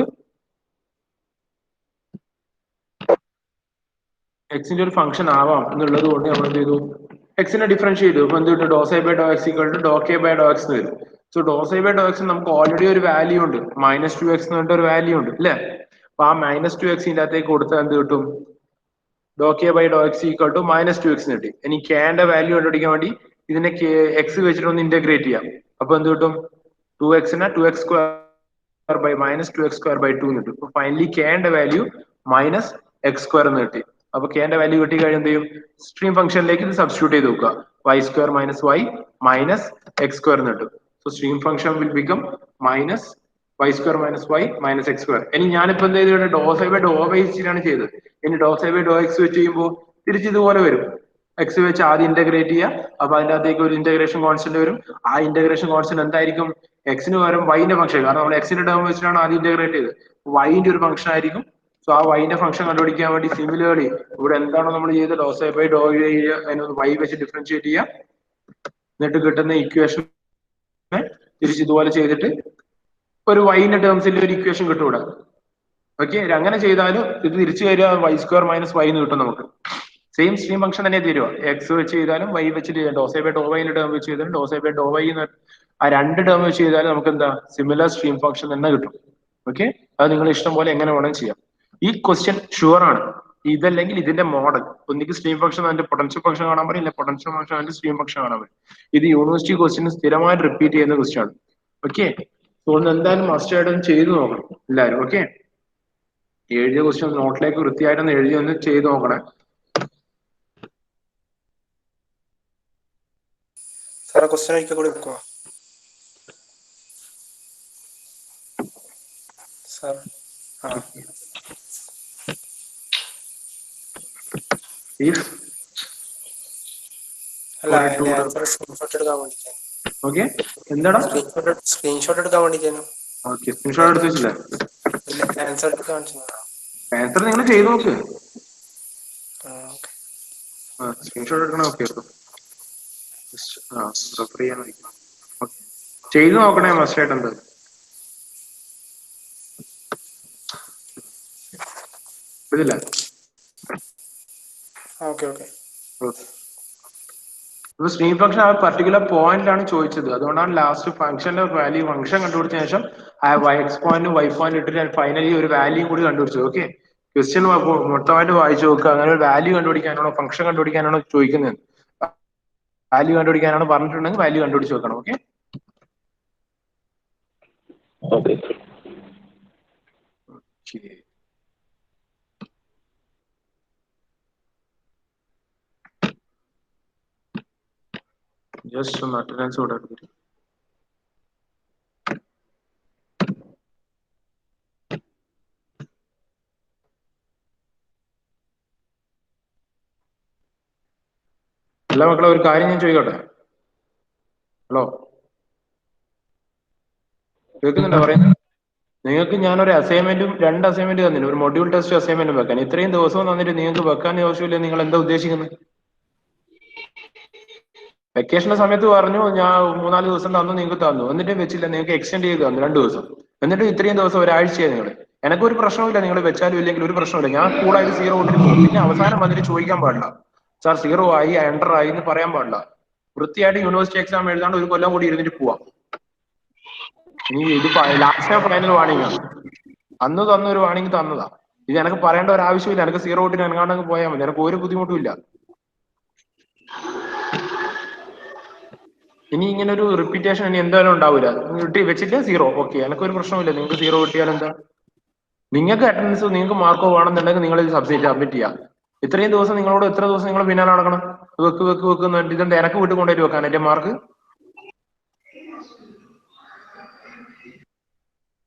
എക്സിന്റെ ഒരു ഫംഗ്ഷൻ ആവാം എന്നുള്ളത് കൊണ്ട് നമ്മൾ എന്ത് ചെയ്തു? എക്സിനെ ഡിഫറൻഷിയേറ്റ് ചെയ്തു. അപ്പൊ എന്ത് കിട്ടും? Doh psi by Dr x equal to doh k by Dr x വരും. So doh psi by Dr x നമുക്ക് ഓൾറെഡി ഒരു വാല്യൂ ഉണ്ട്, -2x എന്ന് പറഞ്ഞിട്ട് ഒരു വാല്യൂ ഉണ്ട് അല്ലെ? അപ്പൊ ആ -2x അകത്തേക്ക് കൊടുത്താൽ എന്ത് കിട്ടും? Doh k by Dr x equal to -2x കിട്ടി. ഇനി കെന്റെ വാല്യൂ കണ്ടുപിടിക്കാൻ വേണ്ടി ഇതിനെ എക്സ് വെച്ചിട്ട് ഒന്ന് ഇന്റഗ്രേറ്റ് ചെയ്യാം. അപ്പൊ എന്ത് കിട്ടും? 2x-നെ 2x² ബൈ -2x² ബൈ 2 കിട്ടും. അപ്പൊ ഫൈനലി കെന്റെ വാല്യൂ -x² എന്ന് കിട്ടി. അപ്പൊ കെന്റെ വാല്യൂ കിട്ടി കഴിഞ്ഞാൽ എന്ത് ചെയ്യും? സ്ട്രീം ഫംഗ്ഷനിലേക്ക് ഇത് സബ്സ്റ്റിറ്റ്യൂട്ട് ചെയ്ത് നോക്കുക. y² - y -x² എന്ന് കിട്ടും. So stream function will become -y² - y -x². ഇനി ഞാനിപ്പോ എന്ത് ചെയ്തു? ഡോ സൈ ബൈ ഡോ വൈ വെച്ചിട്ടാണ് ചെയ്തത്. ഇനി ഡോ സൈ ബൈ ഡോ എക്സ് വെച്ച് ചെയ്യുമ്പോൾ തിരിച്ച് ഇതുപോലെ വരും. എക്സ് വെച്ച് ആദ്യം ഇന്റഗ്രേറ്റ് ചെയ്യുക, അപ്പൊ അതിന്റെ അകത്തേക്ക് ഒരു ഇന്റഗ്രേഷൻ കോൺസ്റ്റന്റ് വരും. ആ ഇന്റഗ്രേഷൻ കോൺസ്റ്റന്റ് എന്തായിരിക്കും? എക്സിന് പകരം y-ന്റെ ഫംഗ്ഷൻ, കാരണം നമ്മൾ എക്സിന്റെ ടേം വെച്ചിട്ടാണ് ആദ്യം ഇന്റഗ്രേറ്റ് ചെയ്തത്. y-ന്റെ ഒരു ഫംഗ്ഷൻ ആയിരിക്കും. സോ ആ y-ന്റെ ഫംഗ്ഷൻ കണ്ടുപിടിക്കാൻ വേണ്ടി സിമിലർലി ഇവിടെ എന്താണോ നമ്മൾ ചെയ്തത് ഡോ സൈ ബൈ ഡോ അതിനൊന്ന് y വെച്ച് ഡിഫറൻഷിയേറ്റ് ചെയ്യുക, എന്നിട്ട് കിട്ടുന്ന ഇക്വേഷൻ തിരിച്ച് ഇതുപോലെ ചെയ്തിട്ട് ഒരു y-ന്റെ ടേംസിൽ ഒരു ഇക്വേഷൻ കിട്ടും ഇവിടെ. ഓക്കെ, അങ്ങനെ ചെയ്താലും ഇത് തിരിച്ചു വരിക y² - y എന്ന് കിട്ടും നമുക്ക്. സെയിം സ്ട്രീം ഫംഗ്ഷൻ തന്നെ തരുക. എക്സ് വെച്ച് ചെയ്താലും y വെച്ചിട്ട് ചെയ്യാം. ഡോസൈ ബൈ ഡോ വൈന്റെ ടേം വെച്ച് ചെയ്താലും ഡോസൈ ബൈ ഡോ വൈ ആ രണ്ട് ടേം വെച്ച് ചെയ്താലും നമുക്ക് എന്താ സിമിലർ സ്ട്രീം ഫംഗ്ഷൻ തന്നെ കിട്ടും. ഓക്കെ, അത് നിങ്ങൾ ഇഷ്ടം പോലെ എങ്ങനെ വേണം ചെയ്യാം. ഈ ക്വസ്റ്റ്യൻ ഷുവർ ആണ്. ഇതല്ലെങ്കിൽ ഇതിന്റെ മോഡൽ ഒന്നിക്ക് സ്ട്രീം ഫംഗ്ഷൻ അതിന്റെ പൊട്ടൻഷ്യൽ ഫംഗ്ഷൻ കാണാൻ പറ്റില്ല, പൊട്ടൻഷ്യൽ ഫംഗ്ഷൻ അതിന്റെ സ്ട്രീം ഫംഗ്ഷൻ കാണാൻ പറ്റും. ഇത് യൂണിവേഴ്സിറ്റി ക്വസ്റ്റ്യൻ സ്ഥിരമായിട്ട് റിപ്പീറ്റ് ചെയ്യുന്ന ക്വസ്റ്റ്യൻ ആണ്. ഓക്കെ, അതുകൊണ്ട് എന്തായാലും മസ്റ്റ് ആയിട്ട് ചെയ്തു നോക്കണം എല്ലാവരും. ഓക്കെ, എഴുതിയ ക്വസ്റ്റ്യൻ നോട്ടിലേക്ക് വൃത്തിയായിട്ടൊന്ന് എഴുതി ഒന്ന് ചെയ്ത് നോക്കണേ. സാറേ ക്വസ്റ്റ്യൻ ഒരിക്കൽ കൂടി വെക്കുക സാർ. If അല്ല ആൻസർ സ്ക്രീൻഷോട്ട് എടുക്കാൻ വേണ്ടിയിട്ടാണ്. ഓക്കെ, എന്താടാ സ്ക്രീൻഷോട്ട് എടുക്കാൻ വേണ്ടിയിട്ടാണ്. ഓക്കെ, സ്ക്രീൻഷോട്ട് എടുത്ത് വെച്ചില്ലേ? ഇല്ല, ആൻസർ എടുത്ത് കാണിച്ചു. ആൻസർ നിങ്ങൾ ചെയ്ത് നോക്ക്. ഓക്കെ, സ്ക്രീൻഷോട്ട് എടുക്കണ ഓക്കെ റെഫർ ചെയ്യാൻ ചെയ്ത് നോക്കണേ മസ്റ്റ് ആയിട്ട്. എന്താ ഇതില്ല? Okay okay. ഇപ്പൊ സ്ട്രീം ഫംഗ്ഷൻ ആ പർട്ടിക്കുലർ പോയിന്റിലാണ് ചോദിച്ചത്. അതുകൊണ്ടാണ് ലാസ്റ്റ് ഫംഗ്ഷന്റെ വാല്യൂ ഫംഗ്ഷൻ കണ്ടുപിടിച്ച ശേഷം ആ എക്സ് പോയിന്റ് വൈ പോയിന്റ് ഇട്ടിട്ട് ഫൈനലി ഒരു വാല്യൂ കൂടി കണ്ടുപിടിച്ചത്. ഓക്കെ, ക്വസ്റ്റ്യൻ മൊത്തമായിട്ട് വായിച്ചു നോക്കുക. അങ്ങനെ ഒരു വാല്യൂ കണ്ടുപിടിക്കാനാണോ ഫംഗ്ഷൻ കണ്ടുപിടിക്കാനാണോ ചോദിക്കുന്നത്? വാല്യൂ കണ്ടുപിടിക്കാനാണ് പറഞ്ഞിട്ടുണ്ടെങ്കിൽ വാല്യൂ കണ്ടുപിടിച്ച് വെക്കണം. ഓക്കെ, ജസ്റ്റ് ഒന്ന് അറ്റൻഡൻസ് കൂടെ എടുത്തിട്ട് അല്ല മക്കളെ, ഒരു കാര്യം ഞാൻ ചോദിക്കട്ടെ? ഹലോ, കേൾക്കുന്നുണ്ടോ പറയുന്നത്? നിങ്ങൾക്ക് ഞാനൊരു അസൈൻമെന്റും 2 അസൈൻമെന്റ് തന്നില്ല, ഒരു മൊഡ്യൂൾ ടെസ്റ്റ് അസൈൻമെന്റും വെക്കാൻ. ഇത്രയും ദിവസവും തന്നിട്ട് നിങ്ങൾക്ക് വെക്കാൻ ആവശ്യമില്ല. നിങ്ങൾ എന്താ ഉദ്ദേശിക്കുന്നത്? വെക്കേഷന്റെ സമയത്ത് പറഞ്ഞു ഞാൻ 3-4 ദിവസം തന്നു, നിങ്ങൾക്ക് തന്നു, എന്നിട്ട് വെച്ചില്ല. നിങ്ങൾക്ക് എക്സ്റ്റെൻഡ് ചെയ്ത് തന്നു 2 ദിവസം. എന്നിട്ട് ഇത്രയും ദിവസം ഒരാഴ്ചയായി നിങ്ങൾ. എനിക്കൊരു പ്രശ്നമില്ല, നിങ്ങൾ വെച്ചാലും ഇല്ലെങ്കിൽ ഒരു പ്രശ്നമില്ല. ഞാൻ കൂളായിട്ട് 0 ഇട്ടിട്ട് പോകും. പിന്നെ അവസാനം വന്നിട്ട് ചോദിക്കാൻ പാടില്ല സാർ 0 ആയി എൻഡർ ആയി എന്ന് പറയാൻ പാടില്ല. വൃത്തിയായിട്ട് യൂണിവേഴ്സിറ്റി എക്സാം എഴുതാണ്ട് 1 കൊല്ലം കൂടി ഇരുന്നിട്ട് പോവാം. ഇനി ഇത് ലാസ്റ്റ് ഫൈനൽ വാണിംഗ് ആണ്. അന്ന് തന്നൊരു വാണിംഗ് തന്നതാ. ഇത് എനിക്ക് പറയേണ്ട ഒരു ആവശ്യമില്ല. എനിക്ക് 0 ഇട്ടിട്ട് എനക്കാണ്ടങ്ങ് പോയാൽ മതി. എനിക്ക് ഒരു ബുദ്ധിമുട്ടും ഇല്ല. ഇനി ഇങ്ങനെ ഒരു റിപ്പീറ്റേഷൻ ഇനി എന്തായാലും ഉണ്ടാവില്ല. വെച്ചിട്ട് 0. ഓക്കെ, എനിക്കൊരു പ്രശ്നമില്ല. നിങ്ങൾക്ക് 0 കിട്ടിയാൽ എന്താ? നിങ്ങൾക്ക് അറ്റൻഡൻസ് നിങ്ങൾക്ക് മാർക്കോ വേണമെന്നുണ്ടെങ്കിൽ നിങ്ങൾ ഇത് സബ്മിറ്റ് ചെയ്യാം. ഇത്രയും ദിവസം നിങ്ങളോട് എത്ര ദിവസം നിങ്ങൾ പിന്നാലെ നടക്കണം? വെക്ക് ഇതെന്താ എനക്ക് വീട്ടിൽ കൊണ്ടുപോയിട്ട് വെക്കാൻ എന്റെ മാർക്ക്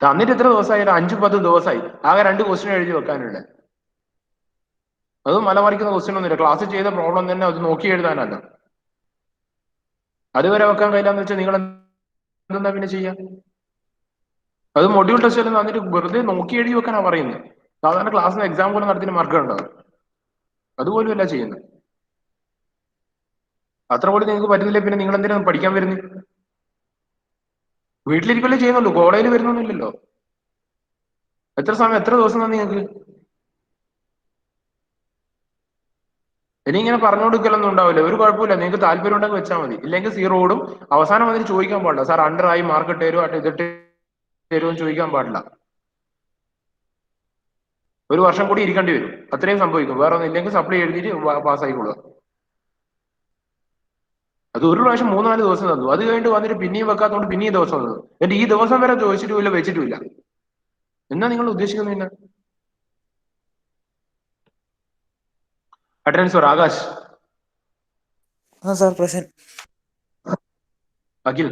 തന്നിട്ട് എത്ര ദിവസമായി? 5-10 ദിവസമായി. ആകെ 2 ക്വസ്റ്റ്യൻ എഴുതി വെക്കാനുണ്ട്. അത് മലമറിക്കുന്ന ക്വസ്റ്റ്യൻ ഒന്നുമില്ല. ക്ലാസ്സിൽ ചെയ്ത പ്രോബ്ലം തന്നെ അത് നോക്കി എഴുതാനല്ല. അതുവരെ വെക്കാൻ കഴിയില്ലെന്ന് വെച്ചാൽ നിങ്ങൾ എന്താ പിന്നെ ചെയ്യാം? അത് മൊഡ്യൂൾ ടെസ്റ്റ് എല്ലാം തന്നിട്ട് വെറുതെ നോക്കി എഴുതി വെക്കാനാ പറയുന്നത്. സാധാരണ ക്ലാസ്സിന് എക്സാം പോലും നടത്തിന് മാർക്ക് ഉണ്ടാവും. അതുപോലും അല്ല ചെയ്യുന്നത്. അത്ര കൂടി നിങ്ങൾക്ക് പറ്റുന്നില്ല പിന്നെ നിങ്ങൾ എന്തിനാണ് പഠിക്കാൻ വരുന്നത്? വീട്ടിലിരിക്കല്ലേ ചെയ്യുന്നുള്ളൂ, കോളേജിൽ വരുന്നൊന്നുമില്ലല്ലോ. എത്ര ദിവസം തന്നെ നിങ്ങൾക്ക്? ഇനി ഇങ്ങനെ പറഞ്ഞു കൊടുക്കലൊന്നും ഉണ്ടാവില്ല. ഒരു കുഴപ്പമില്ല. നിങ്ങൾക്ക് താല്പര്യം ഉണ്ടെങ്കിൽ വെച്ചാൽ മതി. ഇല്ലെങ്കിൽ 0 ഇടും. അവസാനം അതിന് ചോദിക്കാൻ പാടില്ല സാർ അണ്ടർ ആയി മാർക്ക് ഇട്ട് തരുമോ ഇതിട്ട് തരുമോ എന്ന് ചോദിക്കാൻ പാടില്ല. 1 വർഷം കൂടി ഇരിക്കേണ്ടി വരും. അത്രയും സംഭവിക്കും. വേറെ ഒന്നും ഇല്ലെങ്കിൽ സപ്ലൈ എഴുതിയിട്ട് പാസ്സായിക്കൊള്ളുക. അത് 1 പ്രാവശ്യം 3-4 ദിവസം തന്നു. അത് കഴിഞ്ഞിട്ട് വന്നിട്ട് പിന്നെയും വെക്കാത്തതുകൊണ്ട് പിന്നെയും ദിവസം തന്നു. എന്നിട്ട് ഈ ദിവസം വരെ ചോദിച്ചിട്ടുമില്ല, വെച്ചിട്ടുമില്ല. എന്നാ നിങ്ങൾ ഉദ്ദേശിക്കുന്നില്ല? Attendance for Akash. Sir present. Akhil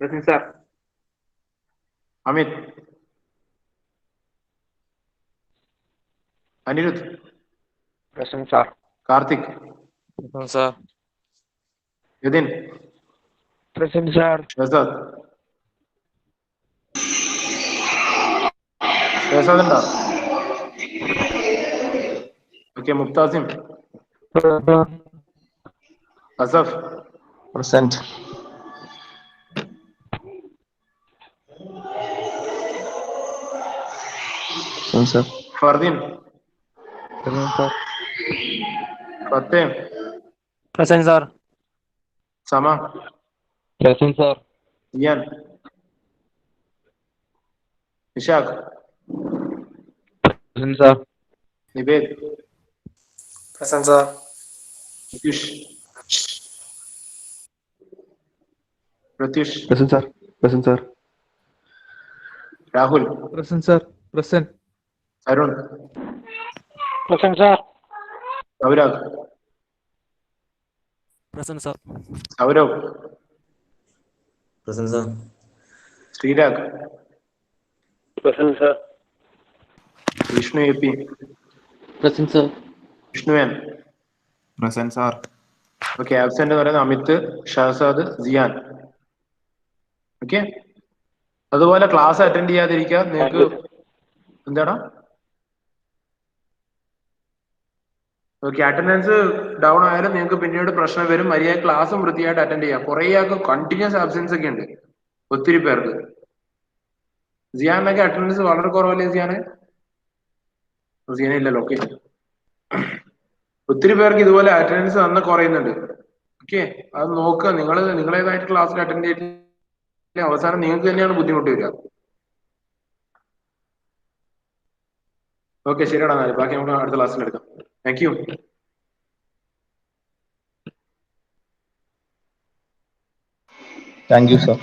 present sir. Amit, Aniruddh, present sir. Karthik, sir. Yathin, present sir. Shahzad. Shahzad ഉണ്ടോ? Okay, Muktasim, Asaf, present. Present, sir. Fardeen, Present, sir. Fathem, Present, sir. Sama, Present, sir. Siyan, Ishaq, Present, sir. Nived, Present, sir. Nitheesh, Pratyush, Present, sir. Present, sir. Rahul, Present, sir. Present. Arun, Present, sir. Saurabh, Present, sir. Saurav, Present, sir. Sreerag, Present, sir. Vishnu A P, Present, sir. വിഷ്ണുവേൻ. Present, sir. Okay, absent എന്ന് പറയുന്നത് അമിത്, ഷഹസാദ്, സിയാൻ. Okay, അതുപോലെ class attend ചെയ്യാതിരിക്കുക. നിങ്ങൾക്ക് എന്താണ്? Okay, attendance down ആയാലും നിങ്ങൾക്ക് പിന്നീട് പ്രശ്നം വരും. മര്യാദ ക്ലാസ്സും വൃത്തിയായിട്ട് അറ്റൻഡ് ചെയ്യാം. കുറെ ആൾക്ക് കണ്ടിന്യൂസ് ആബ്സെൻസ് ഒക്കെ ഉണ്ട്, ഒത്തിരി പേർക്ക്. സിയാനൊക്കെ അറ്റൻഡൻസ് വളരെ കുറവല്ലേ സിയാനെ? സിയാന ഇല്ലല്ലോ. ഓക്കെ, ഒത്തിരി പേർക്ക് ഇതുപോലെ അറ്റൻഡൻസ് നന്ന കുറയുന്നുണ്ട്. ഓക്കെ, അത് നോക്കുക. നിങ്ങളേതായിട്ട് ക്ലാസ്സിൽ അറ്റൻഡ് ചെയ്തിട്ട് അവസാനം നിങ്ങൾക്ക് തന്നെയാണ് ബുദ്ധിമുട്ട് വരിക. ഓക്കെ, ശരിയാടാ. ബാക്കി നമുക്ക് അടുത്ത ക്ലാസ്സിൽ എടുക്കാം. Thank you. Thank you, sir.